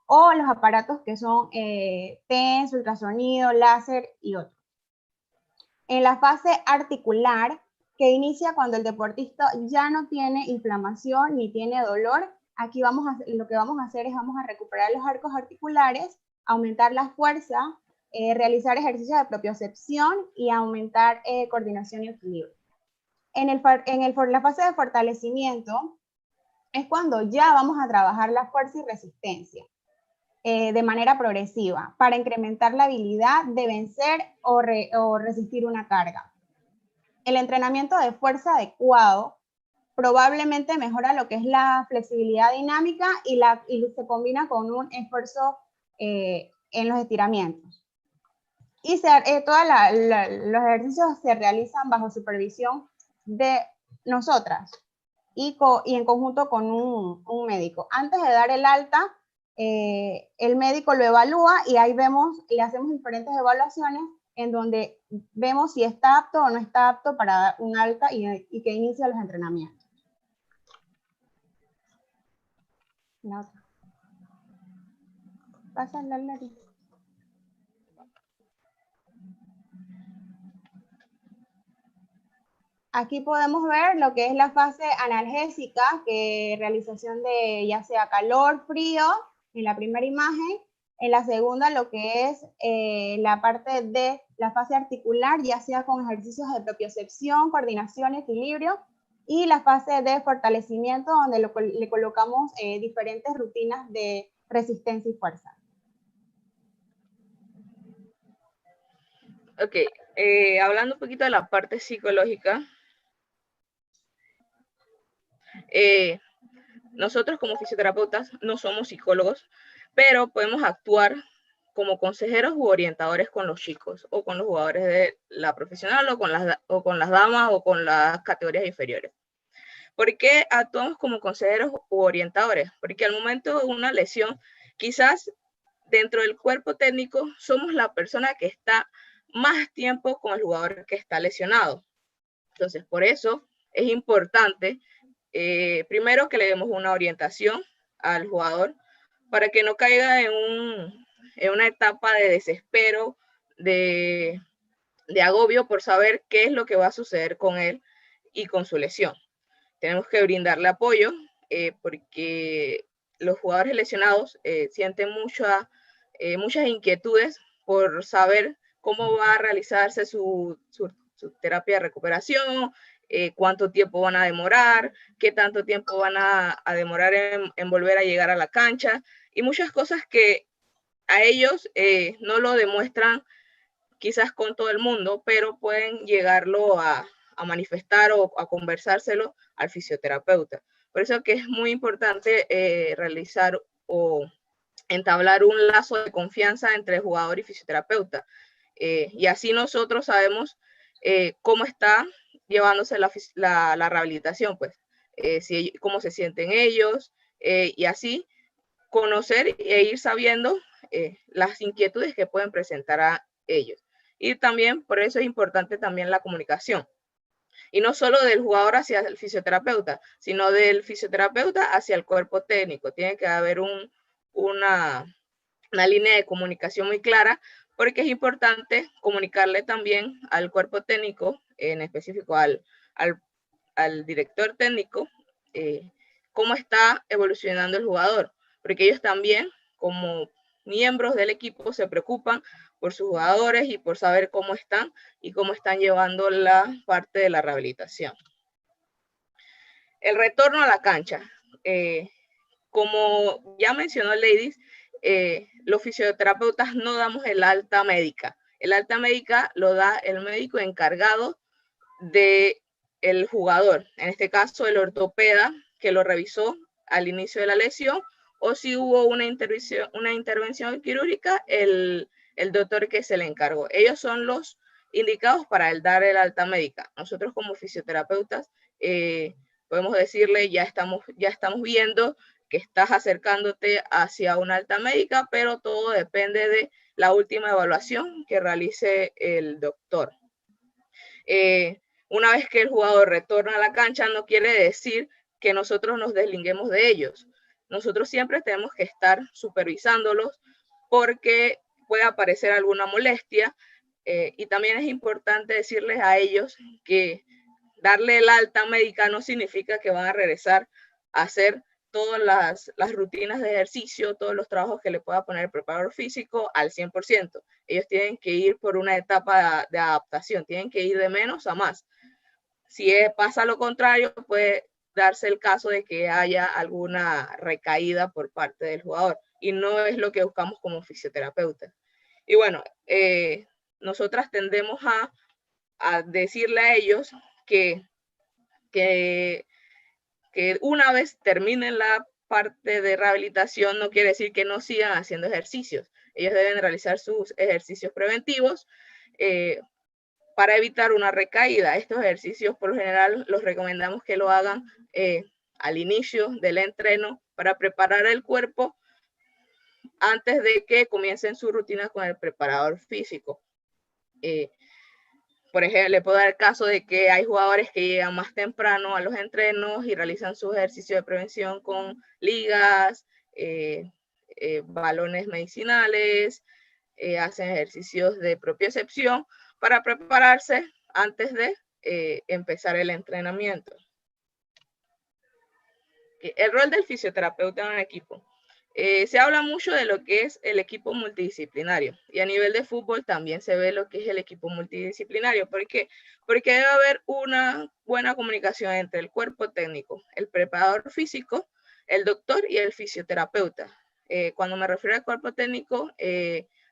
o los aparatos que son TENS, ultrasonido, láser y otros. En la fase articular, que inicia cuando el deportista ya no tiene inflamación ni tiene dolor, aquí lo que vamos a hacer es vamos a recuperar los arcos articulares, aumentar la fuerza, realizar ejercicios de propiocepción y aumentar coordinación y equilibrio. En la fase de fortalecimiento es cuando ya vamos a trabajar la fuerza y resistencia de manera progresiva para incrementar la habilidad de vencer o resistir una carga. El entrenamiento de fuerza adecuado probablemente mejora lo que es la flexibilidad dinámica y se combina con un esfuerzo en los estiramientos. Y todos los ejercicios se realizan bajo supervisión de nosotras y en conjunto con un médico. Antes de dar el alta, el médico lo evalúa y ahí vemos, le hacemos diferentes evaluaciones en donde vemos si está apto o no está apto para dar un alta y que inicie los entrenamientos. La otra. Pásala, Lari. Aquí podemos ver lo que es la fase analgésica, que realización de ya sea calor, frío, en la primera imagen. En la segunda, lo que es la parte de la fase articular, ya sea con ejercicios de propiocepción, coordinación, equilibrio. Y la fase de fortalecimiento, donde le colocamos diferentes rutinas de resistencia y fuerza. Ok, hablando un poquito de la parte psicológica, nosotros como fisioterapeutas no somos psicólogos, pero podemos actuar como consejeros u orientadores con los chicos o con los jugadores de la profesional o con las damas o con las categorías inferiores. ¿Por qué actuamos como consejeros u orientadores? Porque al momento de una lesión, quizás dentro del cuerpo técnico somos la persona que está más tiempo con el jugador que está lesionado. Entonces, por eso es importante, primero, que le demos una orientación al jugador para que no caiga en una etapa de desespero, de agobio por saber qué es lo que va a suceder con él y con su lesión. Tenemos que brindarle apoyo porque los jugadores lesionados sienten muchas inquietudes por saber cómo va a realizarse su terapia de recuperación, cuánto tiempo van a demorar, qué tanto tiempo van a demorar en volver a llegar a la cancha, y muchas cosas que a ellos no lo demuestran quizás con todo el mundo, pero pueden llegarlo a manifestar o a conversárselo al fisioterapeuta. Por eso que es muy importante realizar o entablar un lazo de confianza entre jugador y fisioterapeuta. Y así nosotros sabemos cómo está llevándose la rehabilitación, pues, cómo se sienten ellos, y así conocer e ir sabiendo las inquietudes que pueden presentar a ellos. Y también, por eso es importante también la comunicación. Y no solo del jugador hacia el fisioterapeuta, sino del fisioterapeuta hacia el cuerpo técnico. Tiene que haber una línea de comunicación muy clara, porque es importante comunicarle también al cuerpo técnico, en específico al director técnico, cómo está evolucionando el jugador, porque ellos también, como miembros del equipo, se preocupan por sus jugadores y por saber cómo están y cómo están llevando la parte de la rehabilitación. El retorno a la cancha. Como ya mencionó Ladies, los fisioterapeutas no damos el alta médica. El alta médica lo da el médico encargado del jugador, en este caso el ortopeda que lo revisó al inicio de la lesión, o si hubo una intervención quirúrgica, el doctor que se le encargó. Ellos son los indicados para dar el alta médica. Nosotros como fisioterapeutas podemos decirle, ya estamos viendo que estás acercándote hacia una alta médica, pero todo depende de la última evaluación que realice el doctor. Una vez que el jugador retorna a la cancha, no quiere decir que nosotros nos desliguemos de ellos. Nosotros siempre tenemos que estar supervisándolos porque puede aparecer alguna molestia, y también es importante decirles a ellos que darle el alta médica no significa que van a regresar a hacer todas las rutinas de ejercicio, todos los trabajos que le pueda poner el preparador físico al 100%. Ellos tienen que ir por una etapa de adaptación, tienen que ir de menos a más. Si pasa lo contrario, puede darse el caso de que haya alguna recaída por parte del jugador, y no es lo que buscamos como fisioterapeutas. Y bueno, nosotras tendemos a decirle a ellos que una vez terminen la parte de rehabilitación, no quiere decir que no sigan haciendo ejercicios. Ellos deben realizar sus ejercicios preventivos para evitar una recaída. Estos ejercicios, por lo general, los recomendamos que lo hagan al inicio del entreno para preparar el cuerpo antes de que comiencen su rutina con el preparador físico. Por ejemplo, le puedo dar el caso de que hay jugadores que llegan más temprano a los entrenos y realizan su ejercicio de prevención con ligas, balones medicinales, hacen ejercicios de propiocepción para prepararse antes de empezar el entrenamiento. El rol del fisioterapeuta en un equipo. Se habla mucho de lo que es el equipo multidisciplinario, y a nivel de fútbol también se ve lo que es el equipo multidisciplinario. ¿Por qué? Porque debe haber una buena comunicación entre el cuerpo técnico, el preparador físico, el doctor y el fisioterapeuta. Cuando me refiero al cuerpo técnico,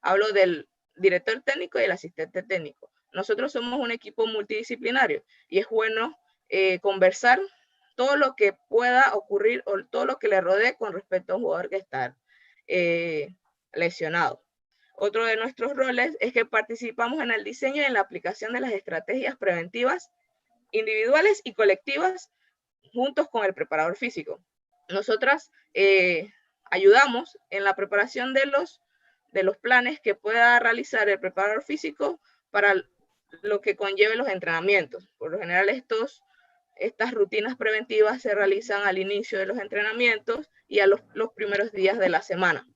hablo del director técnico y el asistente técnico. Nosotros somos un equipo multidisciplinario y es bueno conversar todo lo que pueda ocurrir o todo lo que le rodee con respecto a un jugador que está lesionado. Otro de nuestros roles es que participamos en el diseño y en la aplicación de las estrategias preventivas individuales y colectivas juntos con el preparador físico. Nosotras ayudamos en la preparación de los planes que pueda realizar el preparador físico para lo que conlleve los entrenamientos. Por lo general, estas rutinas preventivas se realizan al inicio de los entrenamientos y a los primeros días de la semana.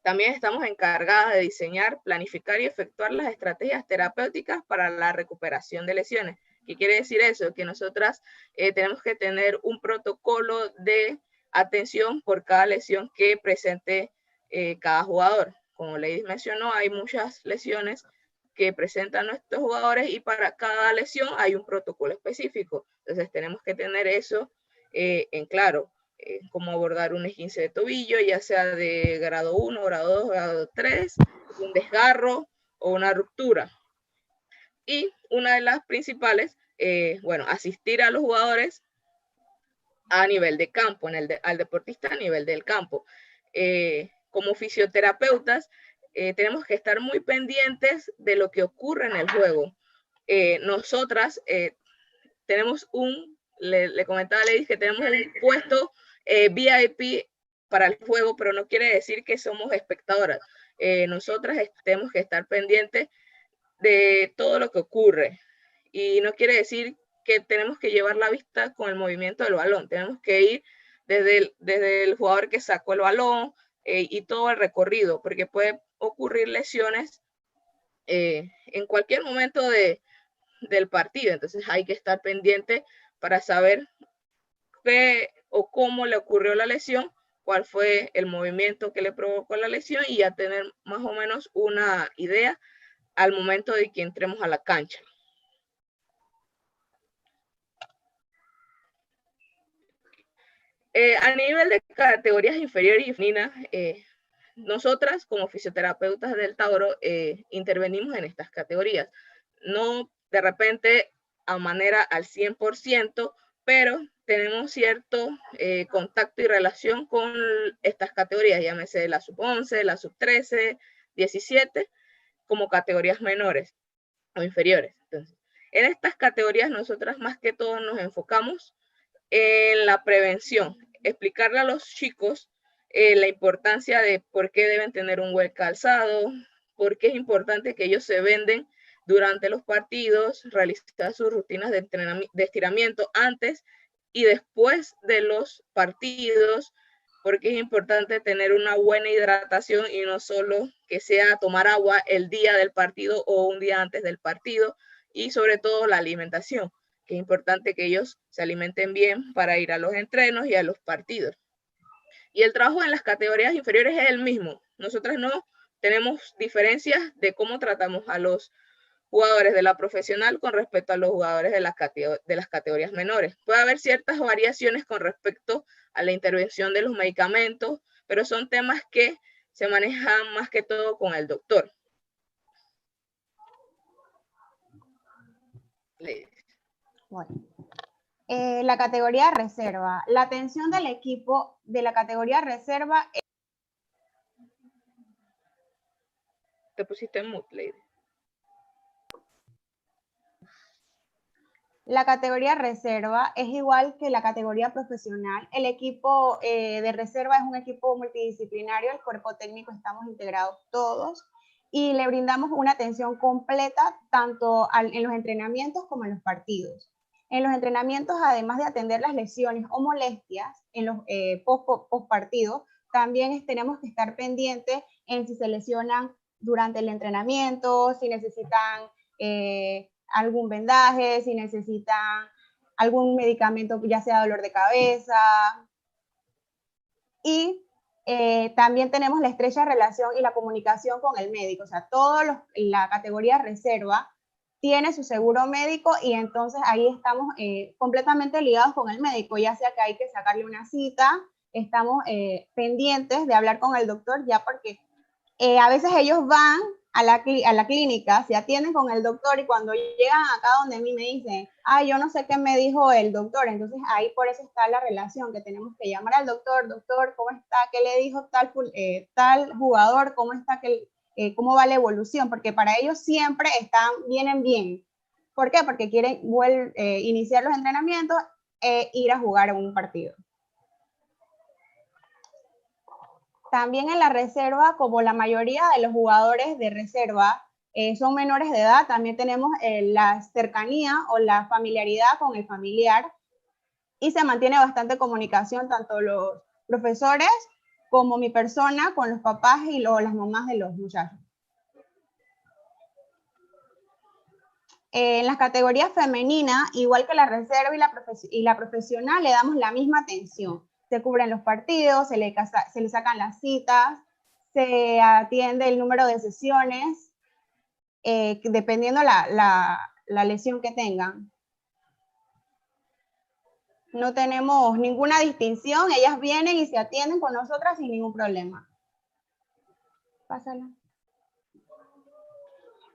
También estamos encargadas de diseñar, planificar y efectuar las estrategias terapéuticas para la recuperación de lesiones. ¿Qué quiere decir eso? Que nosotras tenemos que tener un protocolo de atención por cada lesión que presente cada jugador. Como Lady mencionó, hay muchas lesiones que presentan nuestros jugadores y para cada lesión hay un protocolo específico. Entonces tenemos que tener eso en claro, cómo abordar un esguince de tobillo, ya sea de grado 1, grado 2, grado 3, un desgarro o una ruptura. Y una de las principales, asistir a los jugadores a nivel de campo, al deportista a nivel del campo. Como fisioterapeutas, tenemos que estar muy pendientes de lo que ocurre en el juego. Nosotras tenemos le comentaba a Lady que tenemos un puesto VIP para el juego, pero no quiere decir que somos espectadoras. Nosotras tenemos que estar pendientes de todo lo que ocurre, y no quiere decir que tenemos que llevar la vista con el movimiento del balón. Tenemos que ir desde el jugador que sacó el balón y todo el recorrido, porque puede ocurrir lesiones en cualquier momento del partido. Entonces hay que estar pendiente para saber qué o cómo le ocurrió la lesión, cuál fue el movimiento que le provocó la lesión, y ya tener más o menos una idea al momento de que entremos a la cancha. A nivel de categorías inferiores y femeninas, nosotras como fisioterapeutas del Tauro intervenimos en estas categorías. No de repente a manera al 100%, pero tenemos cierto contacto y relación con estas categorías, llámese la sub-11, la sub-13, 17, como categorías menores o inferiores. Entonces, en estas categorías nosotras más que todo nos enfocamos en la prevención, explicarle a los chicos la importancia de por qué deben tener un buen calzado, por qué es importante que ellos se venden durante los partidos, realizar sus rutinas de estiramiento antes y después de los partidos, porque es importante tener una buena hidratación y no solo que sea tomar agua el día del partido o un día antes del partido, y sobre todo la alimentación, que es importante que ellos se alimenten bien para ir a los entrenos y a los partidos. Y el trabajo en las categorías inferiores es el mismo. Nosotras no tenemos diferencias de cómo tratamos a los jugadores de la profesional con respecto a los jugadores de las categorías menores. Puede haber ciertas variaciones con respecto a la intervención de los medicamentos, pero son temas que se manejan más que todo con el doctor. Bueno. La categoría reserva. La atención del equipo de la categoría reserva. Te pusiste en mute, Lady. La categoría reserva es igual que la categoría profesional. El equipo de reserva es un equipo multidisciplinario, el cuerpo técnico estamos integrados todos y le brindamos una atención completa tanto en los entrenamientos como en los partidos. En los entrenamientos, además de atender las lesiones o molestias en los post partido, también tenemos que estar pendientes en si se lesionan durante el entrenamiento, si necesitan algún vendaje, si necesitan algún medicamento, ya sea dolor de cabeza. Y también tenemos la estrecha relación y la comunicación con el médico. O sea, la categoría reserva tiene su seguro médico y entonces ahí estamos completamente ligados con el médico, ya sea que hay que sacarle una cita, estamos pendientes de hablar con el doctor ya porque a veces ellos van a la clínica, se atienden con el doctor y cuando llegan acá donde a mí me dicen, ay, yo no sé qué me dijo el doctor, entonces ahí por eso está la relación, que tenemos que llamar al doctor, doctor, ¿cómo está? ¿Qué le dijo tal jugador? ¿Cómo está? ¿Cómo va la evolución? Porque para ellos siempre vienen bien. ¿Por qué? Porque quieren iniciar los entrenamientos e ir a jugar en un partido. También en la reserva, como la mayoría de los jugadores de reserva son menores de edad, también tenemos la cercanía o la familiaridad con el familiar y se mantiene bastante comunicación, tanto los profesores como mi persona con los papás y las mamás de los muchachos. En las categorías femeninas, igual que la reserva y la profesional, le damos la misma atención. Se cubren los partidos, se le sacan las citas, se atiende el número de sesiones, dependiendo la lesión que tengan. No tenemos ninguna distinción, ellas vienen y se atienden con nosotras sin ningún problema. Pásala.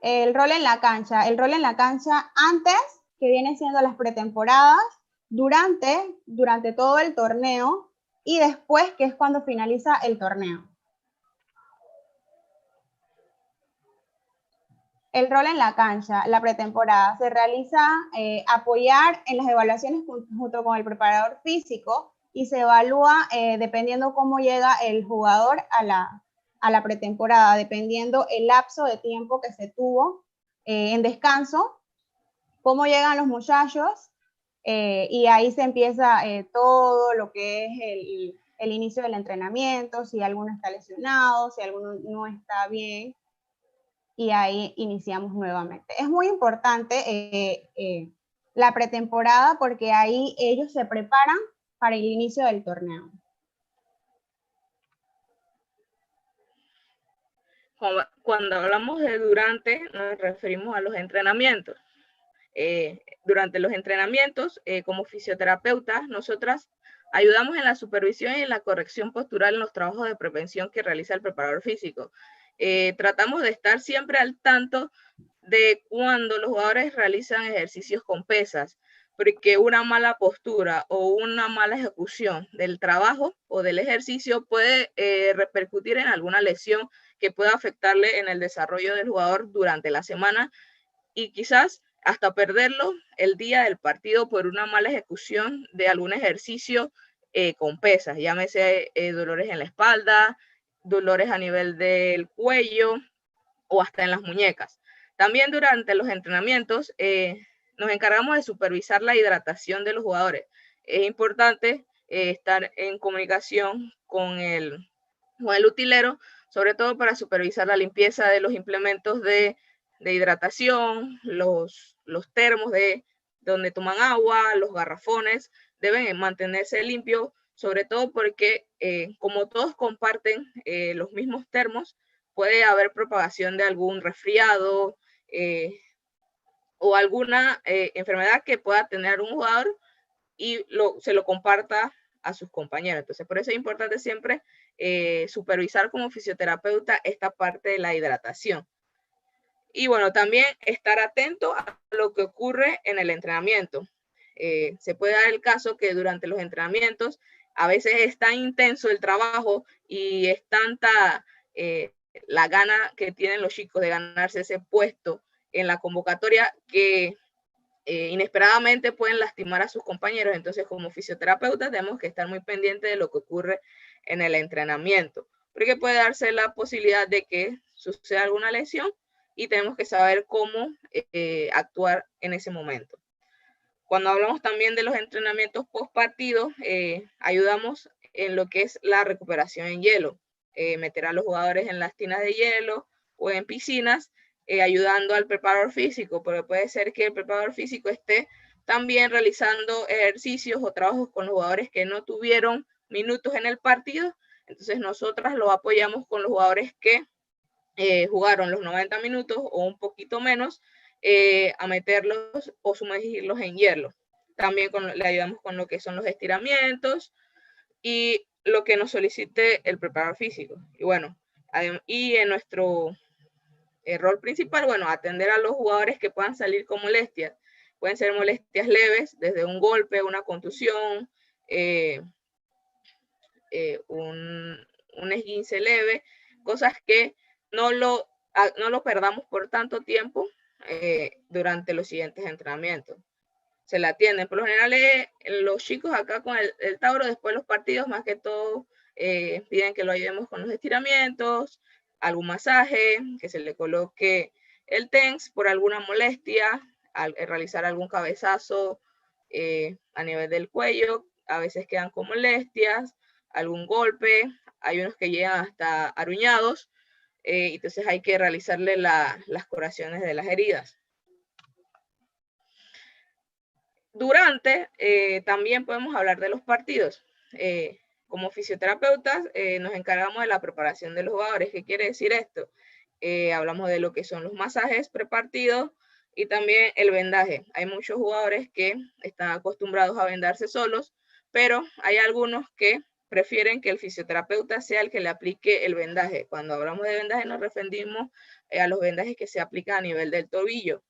El rol en la cancha. El rol en la cancha antes, que viene siendo las pretemporadas, durante todo el torneo y después, que es cuando finaliza el torneo. El rol en la cancha, la pretemporada, se realiza apoyar en las evaluaciones junto con el preparador físico y se evalúa dependiendo cómo llega el jugador a la pretemporada, dependiendo el lapso de tiempo que se tuvo en descanso, cómo llegan los muchachos, y ahí se empieza todo lo que es el inicio del entrenamiento, si alguno está lesionado, si alguno no está bien, y ahí iniciamos nuevamente. Es muy importante la pretemporada porque ahí ellos se preparan para el inicio del torneo. Cuando hablamos de durante, nos referimos a los entrenamientos. Durante los entrenamientos, como fisioterapeutas, nosotras ayudamos en la supervisión y en la corrección postural en los trabajos de prevención que realiza el preparador físico. Tratamos de estar siempre al tanto de cuando los jugadores realizan ejercicios con pesas, porque una mala postura o una mala ejecución del trabajo o del ejercicio puede repercutir en alguna lesión que pueda afectarle en el desarrollo del jugador durante la semana y quizás hasta perderlo el día del partido por una mala ejecución de algún ejercicio con pesas, llámese dolores en la espalda, dolores a nivel del cuello o hasta en las muñecas. También durante los entrenamientos nos encargamos de supervisar la hidratación de los jugadores. Es importante estar en comunicación con el utilero, sobre todo para supervisar la limpieza de los implementos de hidratación, los termos de donde toman agua, los garrafones, deben mantenerse limpios, sobre todo porque como todos comparten los mismos termos, puede haber propagación de algún resfriado o alguna enfermedad que pueda tener un jugador y se lo comparta a sus compañeros. Entonces, por eso es importante siempre supervisar como fisioterapeuta esta parte de la hidratación. Y bueno, también estar atento a lo que ocurre en el entrenamiento. Se puede dar el caso que durante los entrenamientos a veces es tan intenso el trabajo y es tanta la gana que tienen los chicos de ganarse ese puesto en la convocatoria que inesperadamente pueden lastimar a sus compañeros. Entonces, como fisioterapeutas tenemos que estar muy pendientes de lo que ocurre en el entrenamiento, porque puede darse la posibilidad de que suceda alguna lesión y tenemos que saber cómo actuar en ese momento. Cuando hablamos también de los entrenamientos post partido, ayudamos en lo que es la recuperación en hielo, meter a los jugadores en las tinas de hielo o en piscinas, ayudando al preparador físico, porque puede ser que el preparador físico esté también realizando ejercicios o trabajos con los jugadores que no tuvieron minutos en el partido. Entonces nosotras los apoyamos con los jugadores que jugaron los 90 minutos o un poquito menos, a meterlos o sumergirlos en hielo. También le ayudamos con lo que son los estiramientos y lo que nos solicite el preparador físico. Y bueno, y en nuestro rol principal, bueno, atender a los jugadores que puedan salir con molestias. Pueden ser molestias leves, desde un golpe, una contusión, un esguince leve, cosas que no lo perdamos por tanto tiempo durante los siguientes entrenamientos. Se la atienden. Por lo general, los chicos acá con el Tauro, después de los partidos, más que todo, piden que lo ayudemos con los estiramientos, algún masaje, que se le coloque el TENS por alguna molestia, al realizar algún cabezazo a nivel del cuello, a veces quedan con molestias, algún golpe, hay unos que llegan hasta aruñados, entonces hay que realizarle las curaciones de las heridas. Durante, también podemos hablar de los partidos. Como fisioterapeutas nos encargamos de la preparación de los jugadores. ¿Qué quiere decir esto? Hablamos de lo que son los masajes prepartidos y también el vendaje. Hay muchos jugadores que están acostumbrados a vendarse solos, pero hay algunos que prefieren que el fisioterapeuta sea el que le aplique el vendaje. Cuando hablamos de vendaje nos referimos a los vendajes que se aplican a nivel del tobillo.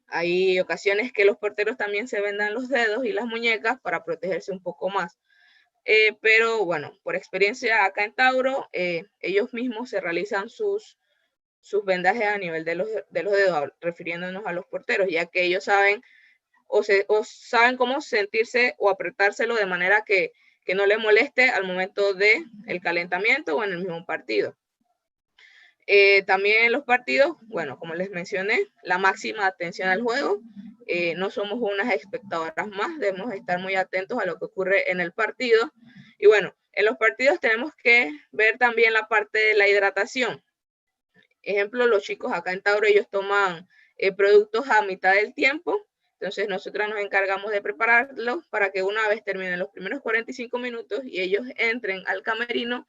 Hay ocasiones que los porteros también se vendan los dedos y las muñecas para protegerse un poco más. Pero bueno, por experiencia acá en Tauro, ellos mismos se realizan sus vendajes a nivel de los dedos, refiriéndonos a los porteros, ya que ellos saben o saben cómo sentirse o apretárselo de manera que no le moleste al momento del calentamiento o en el mismo partido. También en los partidos, bueno, como les mencioné, la máxima atención al juego. No somos unas espectadoras más, debemos estar muy atentos a lo que ocurre en el partido. Y bueno, en los partidos tenemos que ver también la parte de la hidratación. Ejemplo, los chicos acá en Tauro, ellos toman productos a mitad del tiempo. Entonces nosotros nos encargamos de prepararlos para que una vez terminen los primeros 45 minutos y ellos entren al camerino,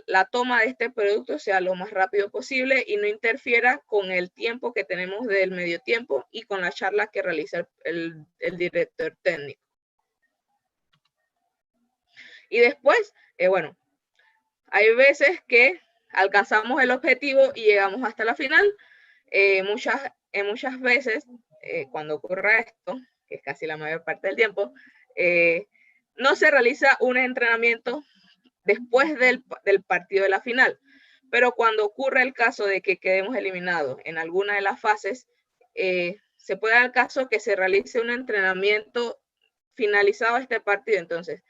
la toma de este producto sea lo más rápido posible y no interfiera con el tiempo que tenemos del medio tiempo y con la charla que realiza el director técnico. Y después, bueno, hay veces que alcanzamos el objetivo y llegamos hasta la final. Muchas veces, cuando ocurre esto, que es casi la mayor parte del tiempo, no se realiza un entrenamiento después del partido de la final. Pero cuando ocurre el caso de que quedemos eliminados en alguna de las fases, se puede dar el caso que se realice un entrenamiento finalizado este partido. Entonces,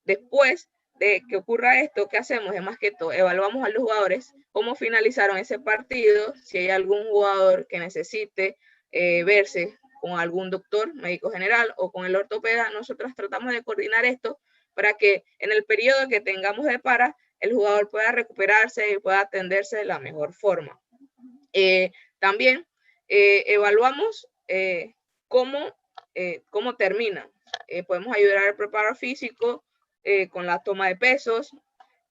después de que ocurra esto, ¿qué hacemos? Es más que todo, evaluamos a los jugadores, cómo finalizaron ese partido, si hay algún jugador que necesite verse con algún doctor, médico general o con el ortopeda. Nosotros tratamos de coordinar esto para que en el periodo que tengamos de para, el jugador pueda recuperarse y pueda atenderse de la mejor forma. También evaluamos cómo termina. Podemos ayudar al preparador físico con la toma de pesos.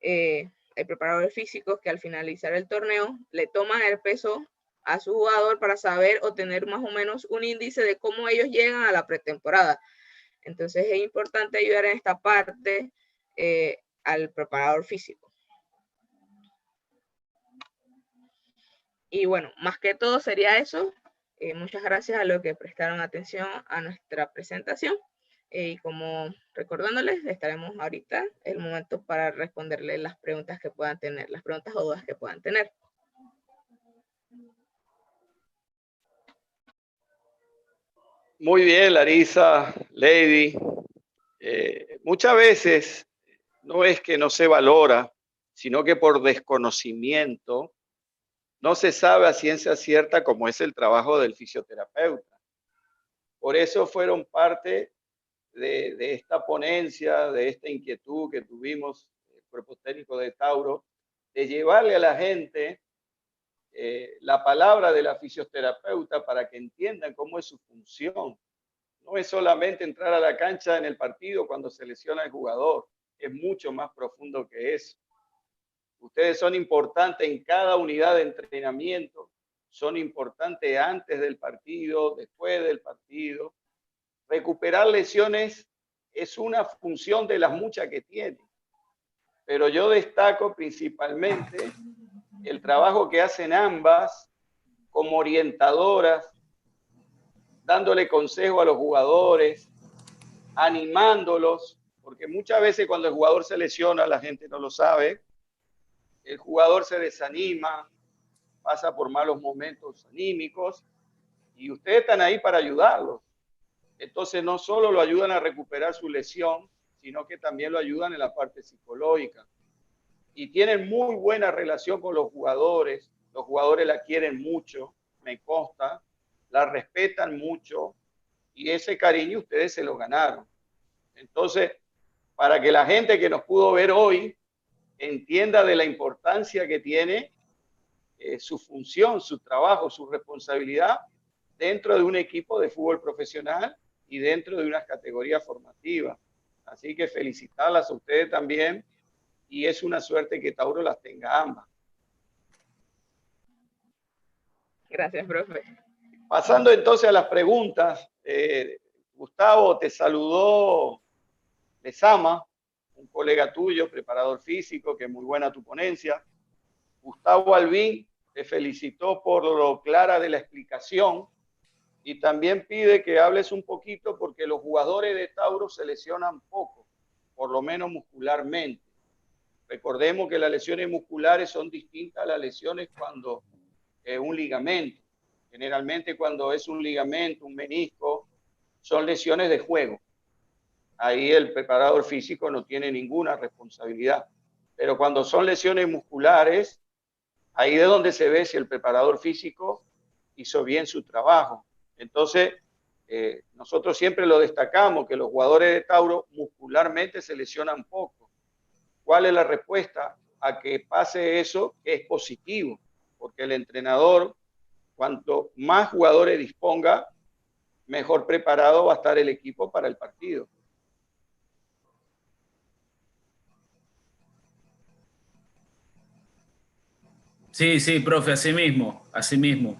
Hay preparadores físicos que al finalizar el torneo le toman el peso a su jugador para saber o tener más o menos un índice de cómo ellos llegan a la pretemporada. Entonces es importante ayudar en esta parte al preparador físico. Y bueno, más que todo sería eso. Muchas gracias a los que prestaron atención a nuestra presentación. Y como recordándoles, estaremos ahorita el momento para responderles las preguntas que puedan tener, las preguntas o dudas que puedan tener. Muy bien, Larisa, Lady. Muchas veces no es que no se valora, sino que por desconocimiento no se sabe a ciencia cierta cómo es el trabajo del fisioterapeuta. Por eso fueron parte de esta ponencia, de esta inquietud que tuvimos, el Cuerpo Técnico de Tauro, de llevarle a la gente la palabra de la fisioterapeuta para que entiendan cómo es su función. No es solamente entrar a la cancha en el partido cuando se lesiona el jugador, es mucho más profundo que eso. Ustedes son importantes en cada unidad de entrenamiento, son importantes antes del partido, después del partido. Recuperar lesiones es una función de las muchas que tienen, pero yo destaco principalmente el trabajo que hacen ambas como orientadoras, dándole consejo a los jugadores, animándolos, porque muchas veces cuando el jugador se lesiona, la gente no lo sabe, el jugador se desanima, pasa por malos momentos anímicos y ustedes están ahí para ayudarlos. Entonces no solo lo ayudan a recuperar su lesión, sino que también lo ayudan en la parte psicológica. Y tienen muy buena relación con los jugadores la quieren mucho, me consta, la respetan mucho y ese cariño ustedes se lo ganaron. Entonces, para que la gente que nos pudo ver hoy entienda de la importancia que tiene su función, su trabajo, su responsabilidad dentro de un equipo de fútbol profesional y dentro de unas categorías formativas. Así que felicitarlas a ustedes también y es una suerte que Tauro las tenga ambas. Gracias, profe. Pasando entonces a las preguntas, Gustavo, te saludó Lezama, un colega tuyo, preparador físico, que es muy buena tu ponencia. Gustavo Albín te felicitó por lo clara de la explicación y también pide que hables un poquito porque los jugadores de Tauro se lesionan poco, por lo menos muscularmente. Recordemos que las lesiones musculares son distintas a las lesiones cuando es un ligamento. Generalmente cuando es un ligamento, un menisco, son lesiones de juego. Ahí el preparador físico no tiene ninguna responsabilidad. Pero cuando son lesiones musculares, ahí es donde se ve si el preparador físico hizo bien su trabajo. Entonces, nosotros siempre lo destacamos, que los jugadores de Tauro muscularmente se lesionan poco. ¿Cuál es la respuesta a que pase eso? Es positivo, porque el entrenador, cuanto más jugadores disponga, mejor preparado va a estar el equipo para el partido. Sí, profe, así mismo, así mismo.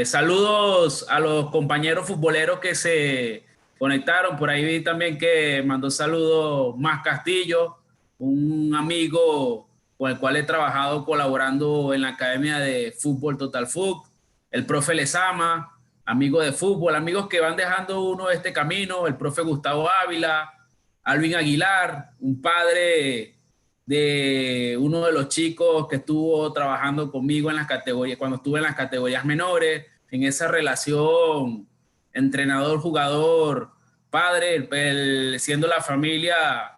Saludos a los compañeros futboleros que se conectaron. Por ahí vi también que mandó saludos Más Castillo, un amigo con el cual he trabajado colaborando en la Academia de Fútbol Total Fútbol. El profe Lezama, amigo de fútbol, amigos que van dejando uno este camino. El profe Gustavo Ávila, Alvin Aguilar, un padre de uno de los chicos que estuvo trabajando conmigo en las categorías, cuando estuve en las categorías menores, en esa relación entrenador-jugador, padre, siendo la familia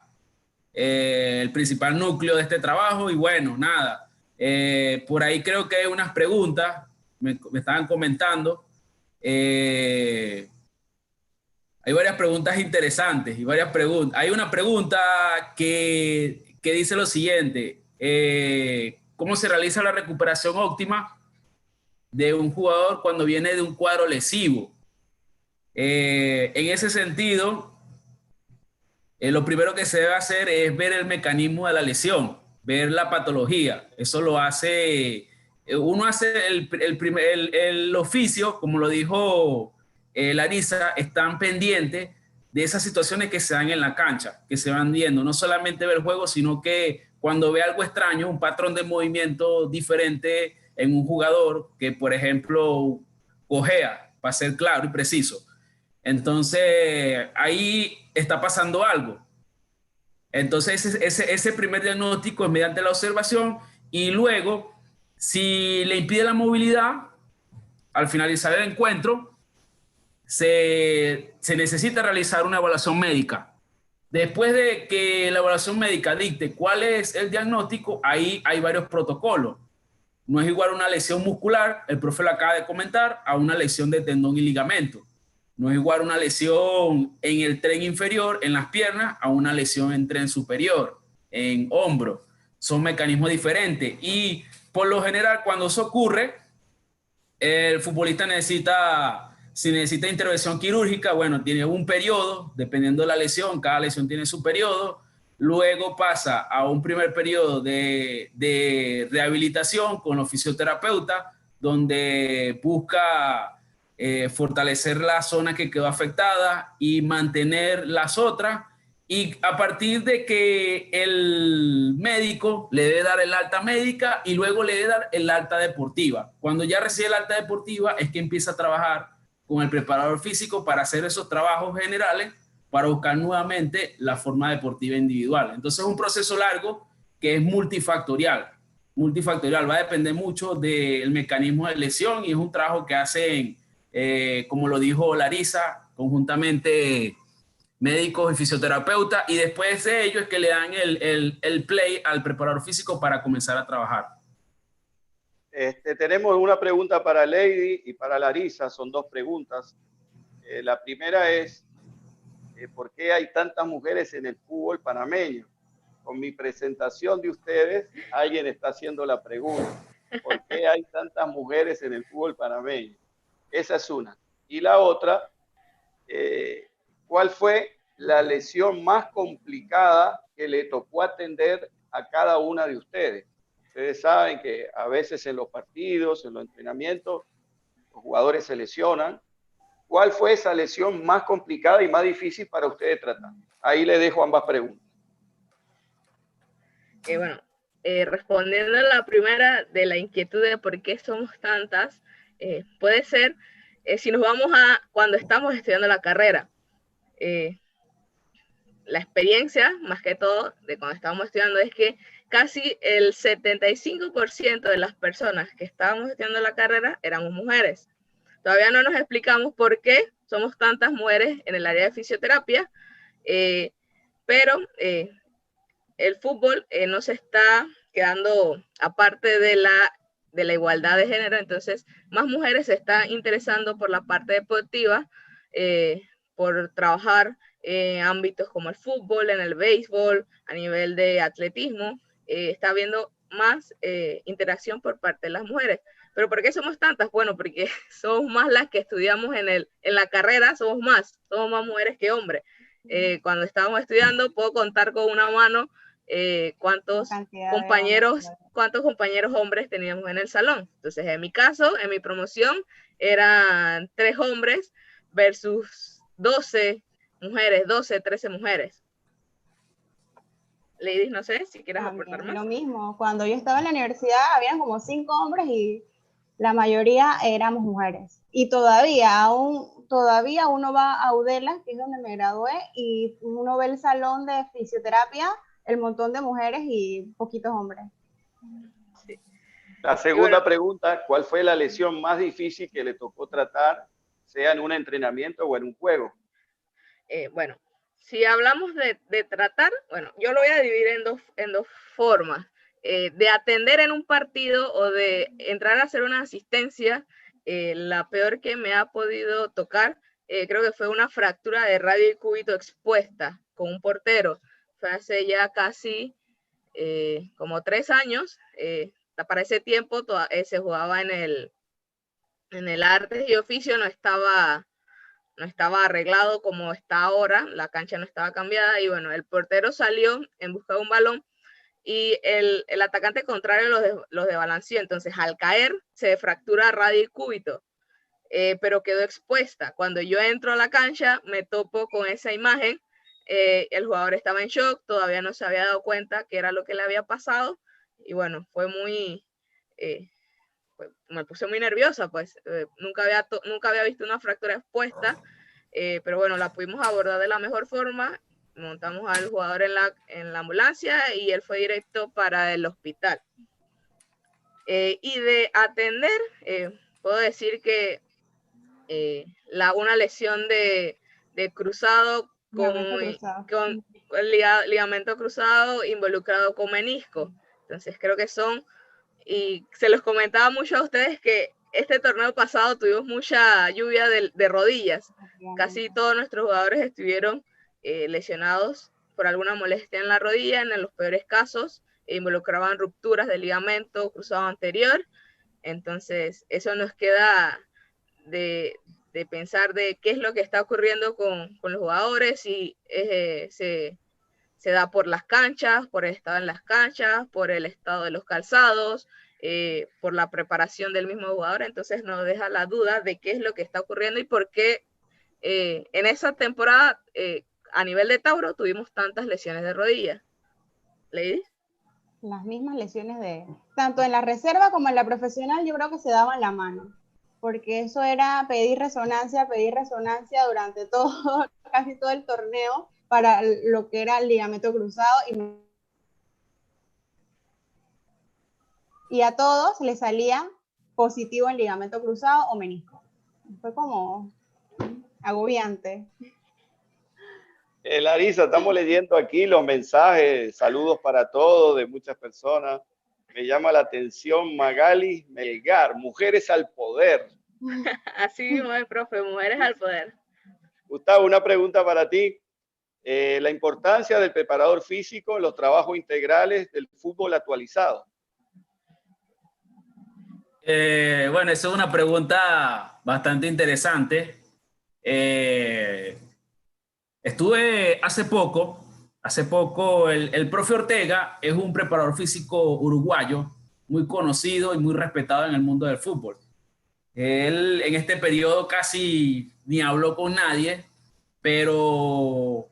el principal núcleo de este trabajo. Y bueno, nada, por ahí creo que hay unas preguntas, me estaban comentando, hay varias preguntas interesantes y varias preguntas. Hay una pregunta que dice lo siguiente: ¿cómo se realiza la recuperación óptima de un jugador cuando viene de un cuadro lesivo? En ese sentido, lo primero que se debe hacer es ver el mecanismo de la lesión, ver la patología. Eso lo hace, uno hace el oficio, como lo dijo Larisa, están pendientes de esas situaciones que se dan en la cancha, que se van viendo. No solamente ver el juego, sino que cuando ve algo extraño, un patrón de movimiento diferente en un jugador que, por ejemplo, cojea, para ser claro y preciso. Entonces, ahí está pasando algo. Entonces, ese primer diagnóstico es mediante la observación y luego, si le impide la movilidad, al finalizar el encuentro, se necesita realizar una evaluación médica. Después de que la evaluación médica dicte cuál es el diagnóstico, ahí hay varios protocolos. No es igual una lesión muscular, el profe lo acaba de comentar, a una lesión de tendón y ligamento. No es igual una lesión en el tren inferior, en las piernas, a una lesión en tren superior, en hombro. Son mecanismos diferentes y por lo general cuando eso ocurre, el futbolista si necesita intervención quirúrgica, bueno, tiene un periodo, dependiendo de la lesión, cada lesión tiene su periodo. Luego pasa a un primer periodo de rehabilitación con los fisioterapeutas, donde busca fortalecer la zona que quedó afectada y mantener las otras. Y a partir de que el médico le debe dar el alta médica y luego le debe dar el alta deportiva. Cuando ya recibe el alta deportiva es que empieza a trabajar con el preparador físico para hacer esos trabajos generales para buscar nuevamente la forma deportiva individual. Entonces es un proceso largo que es multifactorial. Multifactorial, va a depender mucho del mecanismo de lesión y es un trabajo que hacen, como lo dijo Larisa, conjuntamente médicos y fisioterapeutas, y después de ello es que le dan el play al preparador físico para comenzar a trabajar. Tenemos una pregunta para Lady y para Larisa, son dos preguntas. La primera es, ¿por qué hay tantas mujeres en el fútbol panameño? Con mi presentación de ustedes, alguien está haciendo la pregunta. ¿Por qué hay tantas mujeres en el fútbol panameño? Esa es una. Y la otra, ¿cuál fue la lesión más complicada que le tocó atender a cada una de ustedes? Ustedes saben que a veces en los partidos, en los entrenamientos, los jugadores se lesionan. ¿Cuál fue esa lesión más complicada y más difícil para ustedes tratar? Ahí les dejo ambas preguntas. Bueno, respondiendo a la primera de la inquietud de por qué somos tantas, puede ser si nos vamos a cuando estamos estudiando la carrera. La experiencia, más que todo, de cuando estábamos estudiando es que casi el 75% de las personas que estábamos estudiando la carrera éramos mujeres. Todavía no nos explicamos por qué somos tantas mujeres en el área de fisioterapia, pero el fútbol no se está quedando aparte de la igualdad de género, entonces más mujeres se están interesando por la parte deportiva, por trabajar en ámbitos como el fútbol, en el béisbol, a nivel de atletismo, está habiendo más interacción por parte de las mujeres. ¿Pero por qué somos tantas? Bueno, porque somos más las que estudiamos en la carrera, somos más mujeres que hombres. Cuando estábamos estudiando, puedo contar con una mano cuántos compañeros hombres teníamos en el salón. Entonces, en mi caso, en mi promoción, eran 3 hombres versus 12 mujeres, 12, 13 mujeres. Ladies, no sé si quieres aportar más. Lo mismo, cuando yo estaba en la universidad, habían como 5 hombres y la mayoría éramos mujeres. Y todavía uno va a UDELA, que es donde me gradué, y uno ve el salón de fisioterapia, el montón de mujeres y poquitos hombres. Sí. La segunda pregunta, ¿cuál fue la lesión más difícil que le tocó tratar, sea en un entrenamiento o en un juego? Bueno, si hablamos de tratar, bueno, yo lo voy a dividir en dos formas. De atender en un partido o de entrar a hacer una asistencia, la peor que me ha podido tocar, creo que fue una fractura de radio y cúbito expuesta con un portero. Fue hace ya casi como 3 años. Para ese tiempo se jugaba en el Artes y Oficio, no estaba arreglado como está ahora, la cancha no estaba cambiada y bueno, el portero salió en busca de un balón y el atacante contrario los desbalanceó, entonces al caer se fractura radio y cúbito, pero quedó expuesta. Cuando yo entro a la cancha me topo con esa imagen, el jugador estaba en shock, todavía no se había dado cuenta qué era lo que le había pasado y bueno, fue muy... me puse muy nerviosa, pues nunca había visto una fractura expuesta, pero bueno, la pudimos abordar de la mejor forma, montamos al jugador en la ambulancia y él fue directo para el hospital. Y de atender, puedo decir que una lesión de cruzado con ligamento cruzado involucrado con menisco. Entonces creo que y se los comentaba mucho a ustedes que este torneo pasado tuvimos mucha lluvia de rodillas. Casi todos nuestros jugadores estuvieron lesionados por alguna molestia en la rodilla, en los peores casos, involucraban rupturas del ligamento cruzado anterior. Entonces, eso nos queda de pensar de qué es lo que está ocurriendo con los jugadores, si se da por las canchas, por el estado en las canchas, por el estado de los calzados, por la preparación del mismo jugador. Entonces nos deja la duda de qué es lo que está ocurriendo y por qué en esa temporada a nivel de Tauro tuvimos tantas lesiones de rodilla. ¿Lady? Las mismas lesiones tanto en la reserva como en la profesional, yo creo que se daban la mano, porque eso era pedir resonancia durante casi todo el torneo para lo que era el ligamento cruzado y a todos les salía positivo el ligamento cruzado o menisco. Fue como agobiante. Larisa, estamos leyendo aquí los mensajes, saludos para todos de muchas personas. Me llama la atención Magali Melgar, mujeres al poder. Así mismo es, profe, mujeres al poder. Gustavo, una pregunta para ti. La importancia del preparador físico en los trabajos integrales del fútbol actualizado. Bueno, esa es una pregunta bastante interesante. Estuve hace poco, el profe Ortega es un preparador físico uruguayo muy conocido y muy respetado en el mundo del fútbol. Él en este periodo casi ni habló con nadie, pero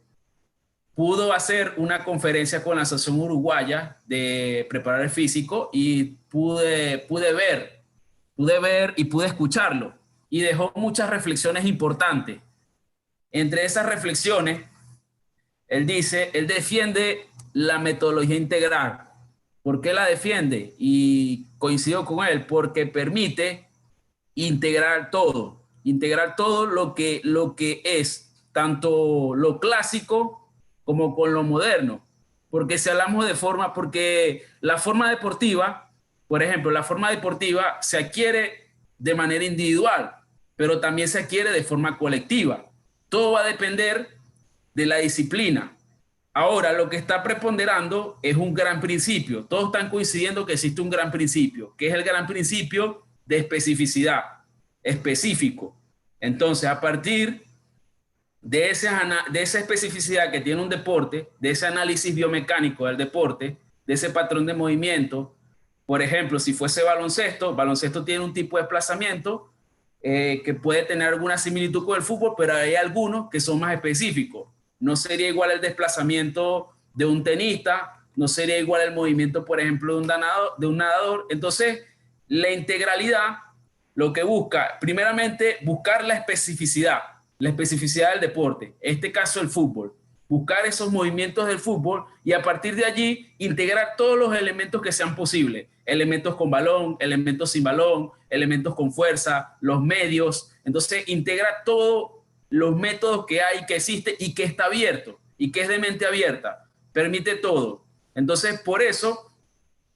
pudo hacer una conferencia con la Asociación Uruguaya de Preparadores Físicos y pude ver y pude escucharlo. Y dejó muchas reflexiones importantes. Entre esas reflexiones, él defiende la metodología integral. ¿Por qué la defiende? Y coincido con él, porque permite integrar todo lo que es, tanto lo clásico como con lo moderno. Porque si hablamos porque la forma deportiva, por ejemplo, la forma deportiva se adquiere de manera individual, pero también se adquiere de forma colectiva. Todo va a depender de la disciplina. Ahora, lo que está preponderando es un gran principio. Todos están coincidiendo que existe un gran principio, que es el gran principio de especificidad, específico. Entonces, a partir de esa especificidad que tiene un deporte, de ese análisis biomecánico del deporte, de ese patrón de movimiento, por ejemplo, si fuese baloncesto tiene un tipo de desplazamiento que puede tener alguna similitud con el fútbol, pero hay algunos que son más específicos. No sería igual el desplazamiento de un tenista, no sería igual el movimiento, por ejemplo, de un nadador. Entonces, la integralidad lo que busca, primeramente, buscar la especificidad del deporte, en este caso el fútbol, buscar esos movimientos del fútbol y a partir de allí integrar todos los elementos que sean posibles, elementos con balón, elementos sin balón, elementos con fuerza, los medios. Entonces integra todos los métodos que hay, que existe y que está abierto y que es de mente abierta, permite todo. Entonces por eso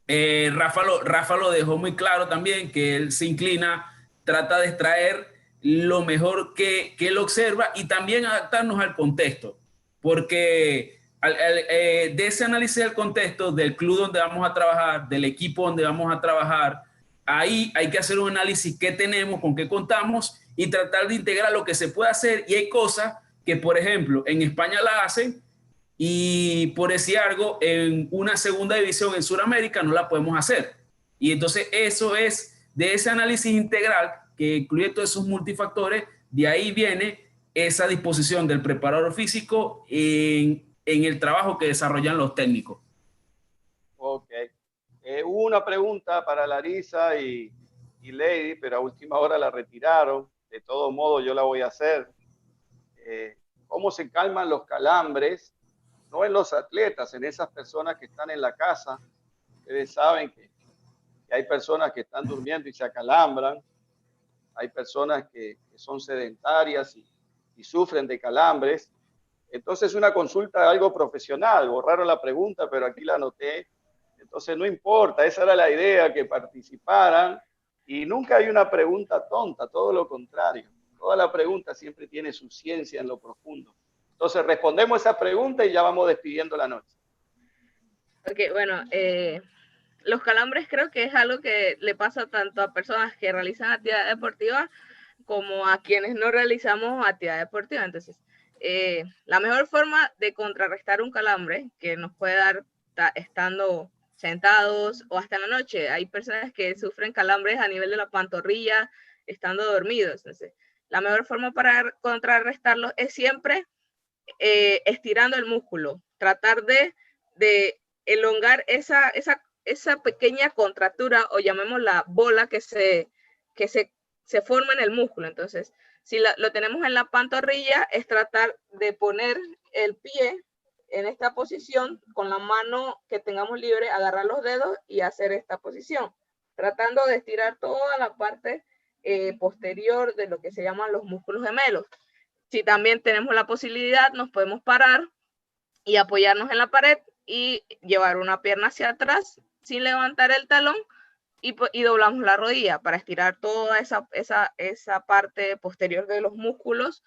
Rafa lo dejó muy claro también, que él se inclina, trata de extraer lo mejor que él observa y también adaptarnos al contexto, porque de ese análisis del contexto, del club donde vamos a trabajar, del equipo donde vamos a trabajar, ahí hay que hacer un análisis qué tenemos, con qué contamos y tratar de integrar lo que se puede hacer. Y hay cosas que, por ejemplo, en España la hacen y por decir algo, en una segunda división en Sudamérica no la podemos hacer. Y entonces eso es de ese análisis integral que incluye todos esos multifactores, de ahí viene esa disposición del preparador físico en el trabajo que desarrollan los técnicos. Ok. Hubo una pregunta para Larisa y Lady, pero a última hora la retiraron. De todo modo, yo la voy a hacer. ¿Cómo se calman los calambres? No en los atletas, en esas personas que están en la casa. Ustedes saben que hay personas que están durmiendo y se acalambran. hay personas que son sedentarias y sufren de calambres. Entonces, una consulta algo profesional. Borraron la pregunta, pero aquí la anoté. Entonces, no importa, esa era la idea, que participaran. Y nunca hay una pregunta tonta, todo lo contrario. Toda la pregunta siempre tiene su ciencia en lo profundo. Entonces, respondemos esa pregunta y ya vamos despidiendo la noche. Ok, bueno, los calambres creo que es algo que le pasa tanto a personas que realizan actividad deportiva como a quienes no realizamos actividad deportiva. Entonces, la mejor forma de contrarrestar un calambre que nos puede dar estando sentados o hasta en la noche, hay personas que sufren calambres a nivel de la pantorrilla estando dormidos. Entonces, la mejor forma para contrarrestarlos es siempre estirando el músculo, tratar de elongar esa pequeña contractura, o llamémosla bola, que se forma en el músculo. Entonces, si lo tenemos en la pantorrilla, es tratar de poner el pie en esta posición, con la mano que tengamos libre, agarrar los dedos y hacer esta posición, tratando de estirar toda la parte posterior de lo que se llaman los músculos gemelos. Si también tenemos la posibilidad, nos podemos parar y apoyarnos en la pared y llevar una pierna hacia atrás sin levantar el talón, y doblamos la rodilla para estirar toda esa parte posterior de los músculos,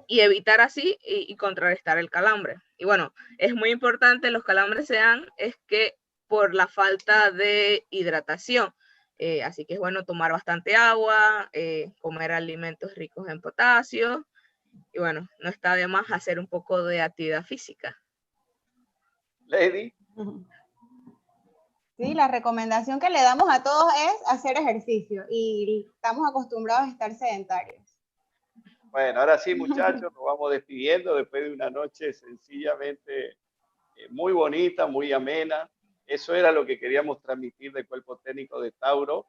y evitar así y contrarrestar el calambre. Y bueno, es muy importante, los calambres se dan es que por la falta de hidratación. Así que es bueno tomar bastante agua, comer alimentos ricos en potasio, y bueno, no está de más hacer un poco de actividad física. Lady. Sí, la recomendación que le damos a todos es hacer ejercicio, y estamos acostumbrados a estar sedentarios. Bueno, ahora sí, muchachos, nos vamos despidiendo después de una noche sencillamente muy bonita, muy amena. Eso era lo que queríamos transmitir del Cuerpo Técnico de Tauro.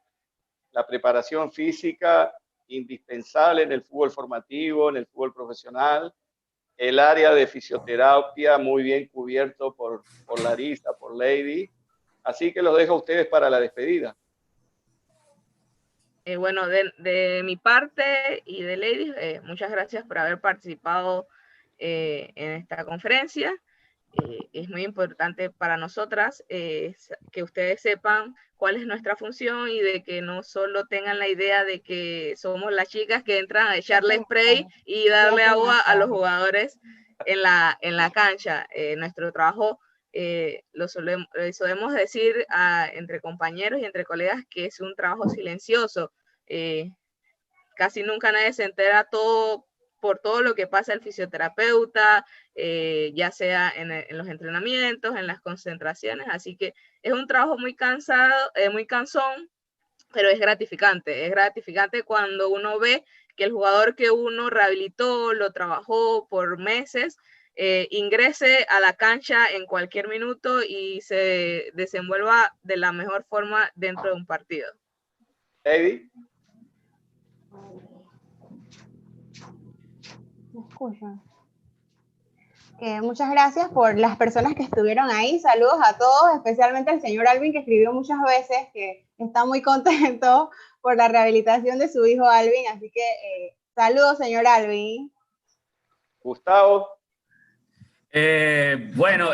La preparación física indispensable en el fútbol formativo, en el fútbol profesional. El área de fisioterapia muy bien cubierto por Larisa, por Lady. Así que los dejo a ustedes para la despedida. Bueno, de mi parte y de Lady, muchas gracias por haber participado en esta conferencia. Es muy importante para nosotras que ustedes sepan cuál es nuestra función, y de que no solo tengan la idea de que somos las chicas que entran a echarle spray y darle agua a los jugadores en la cancha. Nuestro trabajo, lo solemos decir entre compañeros y entre colegas, que es un trabajo silencioso. Casi nunca nadie se entera por todo lo que pasa el fisioterapeuta, ya sea en los entrenamientos, en las concentraciones. Así que es un trabajo muy cansado, muy cansón, pero es gratificante. Es gratificante cuando uno ve que el jugador que uno rehabilitó, lo trabajó por meses, ingrese a la cancha en cualquier minuto y se desenvuelva de la mejor forma dentro de un partido. Lady. ¿Me escuchan? Muchas gracias por las personas que estuvieron ahí. Saludos a todos, especialmente al señor Alvin, que escribió muchas veces que está muy contento por la rehabilitación de su hijo Alvin. Así que saludos, señor Alvin. Gustavo. Bueno,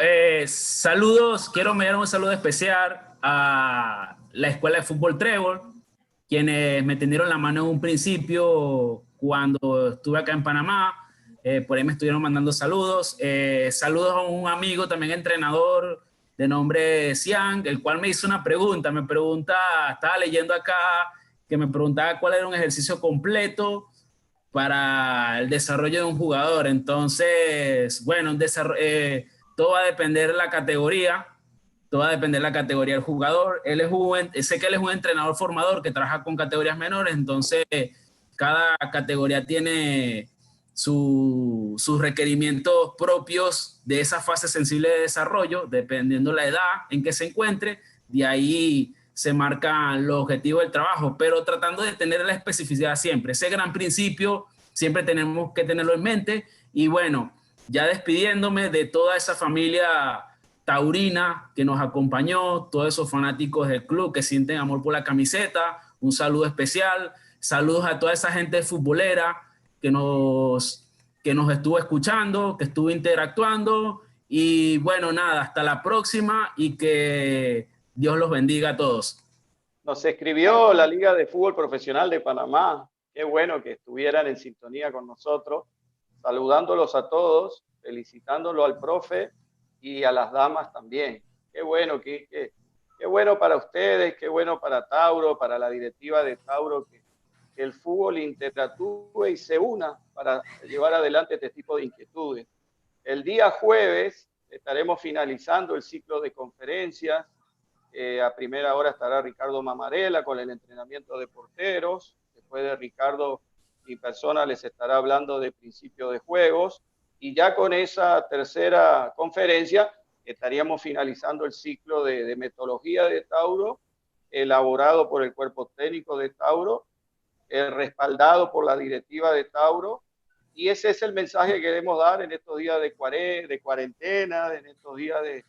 saludos. Quiero enviar un saludo especial a la Escuela de Fútbol Trébol, quienes me tendieron la mano en un principio cuando estuve acá en Panamá. Por ahí me estuvieron mandando saludos. Saludos a un amigo, también entrenador, de nombre Cian, el cual me hizo una pregunta. Estaba leyendo acá, que me preguntaba cuál era un ejercicio completo para el desarrollo de un jugador. Entonces, bueno, todo va a depender de la categoría. Todo va a depender de la categoría del jugador. Sé que él es un entrenador formador que trabaja con categorías menores, entonces cada categoría tiene sus requerimientos propios de esa fase sensible de desarrollo, dependiendo la edad en que se encuentre. De ahí se marcan los objetivos del trabajo, pero tratando de tener la especificidad siempre. Ese gran principio siempre tenemos que tenerlo en mente. Y bueno, ya despidiéndome de toda esa familia taurina que nos acompañó, todos esos fanáticos del club que sienten amor por la camiseta, un saludo especial. Saludos a toda esa gente futbolera que nos estuvo escuchando, que estuvo interactuando. Y bueno, nada, hasta la próxima y que Dios los bendiga a todos. Nos escribió la Liga de Fútbol Profesional de Panamá. Qué bueno que estuvieran en sintonía con nosotros, saludándolos a todos, felicitándolo al profe y a las damas también. Qué bueno, qué bueno para ustedes, qué bueno para Tauro, para la directiva de Tauro, que el fútbol interactúe y se una para llevar adelante este tipo de inquietudes. El día jueves estaremos finalizando el ciclo de conferencias. A primera hora estará Ricardo Mamarela con el entrenamiento de porteros. Después de Ricardo, mi persona les estará hablando de principio de juegos. Y ya con esa tercera conferencia estaríamos finalizando el ciclo de metodología de Tauro, elaborado por el cuerpo técnico de Tauro, respaldado por la directiva de Tauro. Y ese es el mensaje que queremos dar en estos días de cuarentena, en estos días de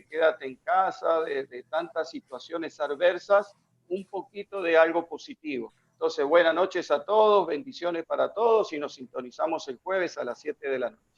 quédate en casa, de tantas situaciones adversas, un poquito de algo positivo. Entonces, buenas noches a todos, bendiciones para todos y nos sintonizamos el jueves a las 7 de la noche.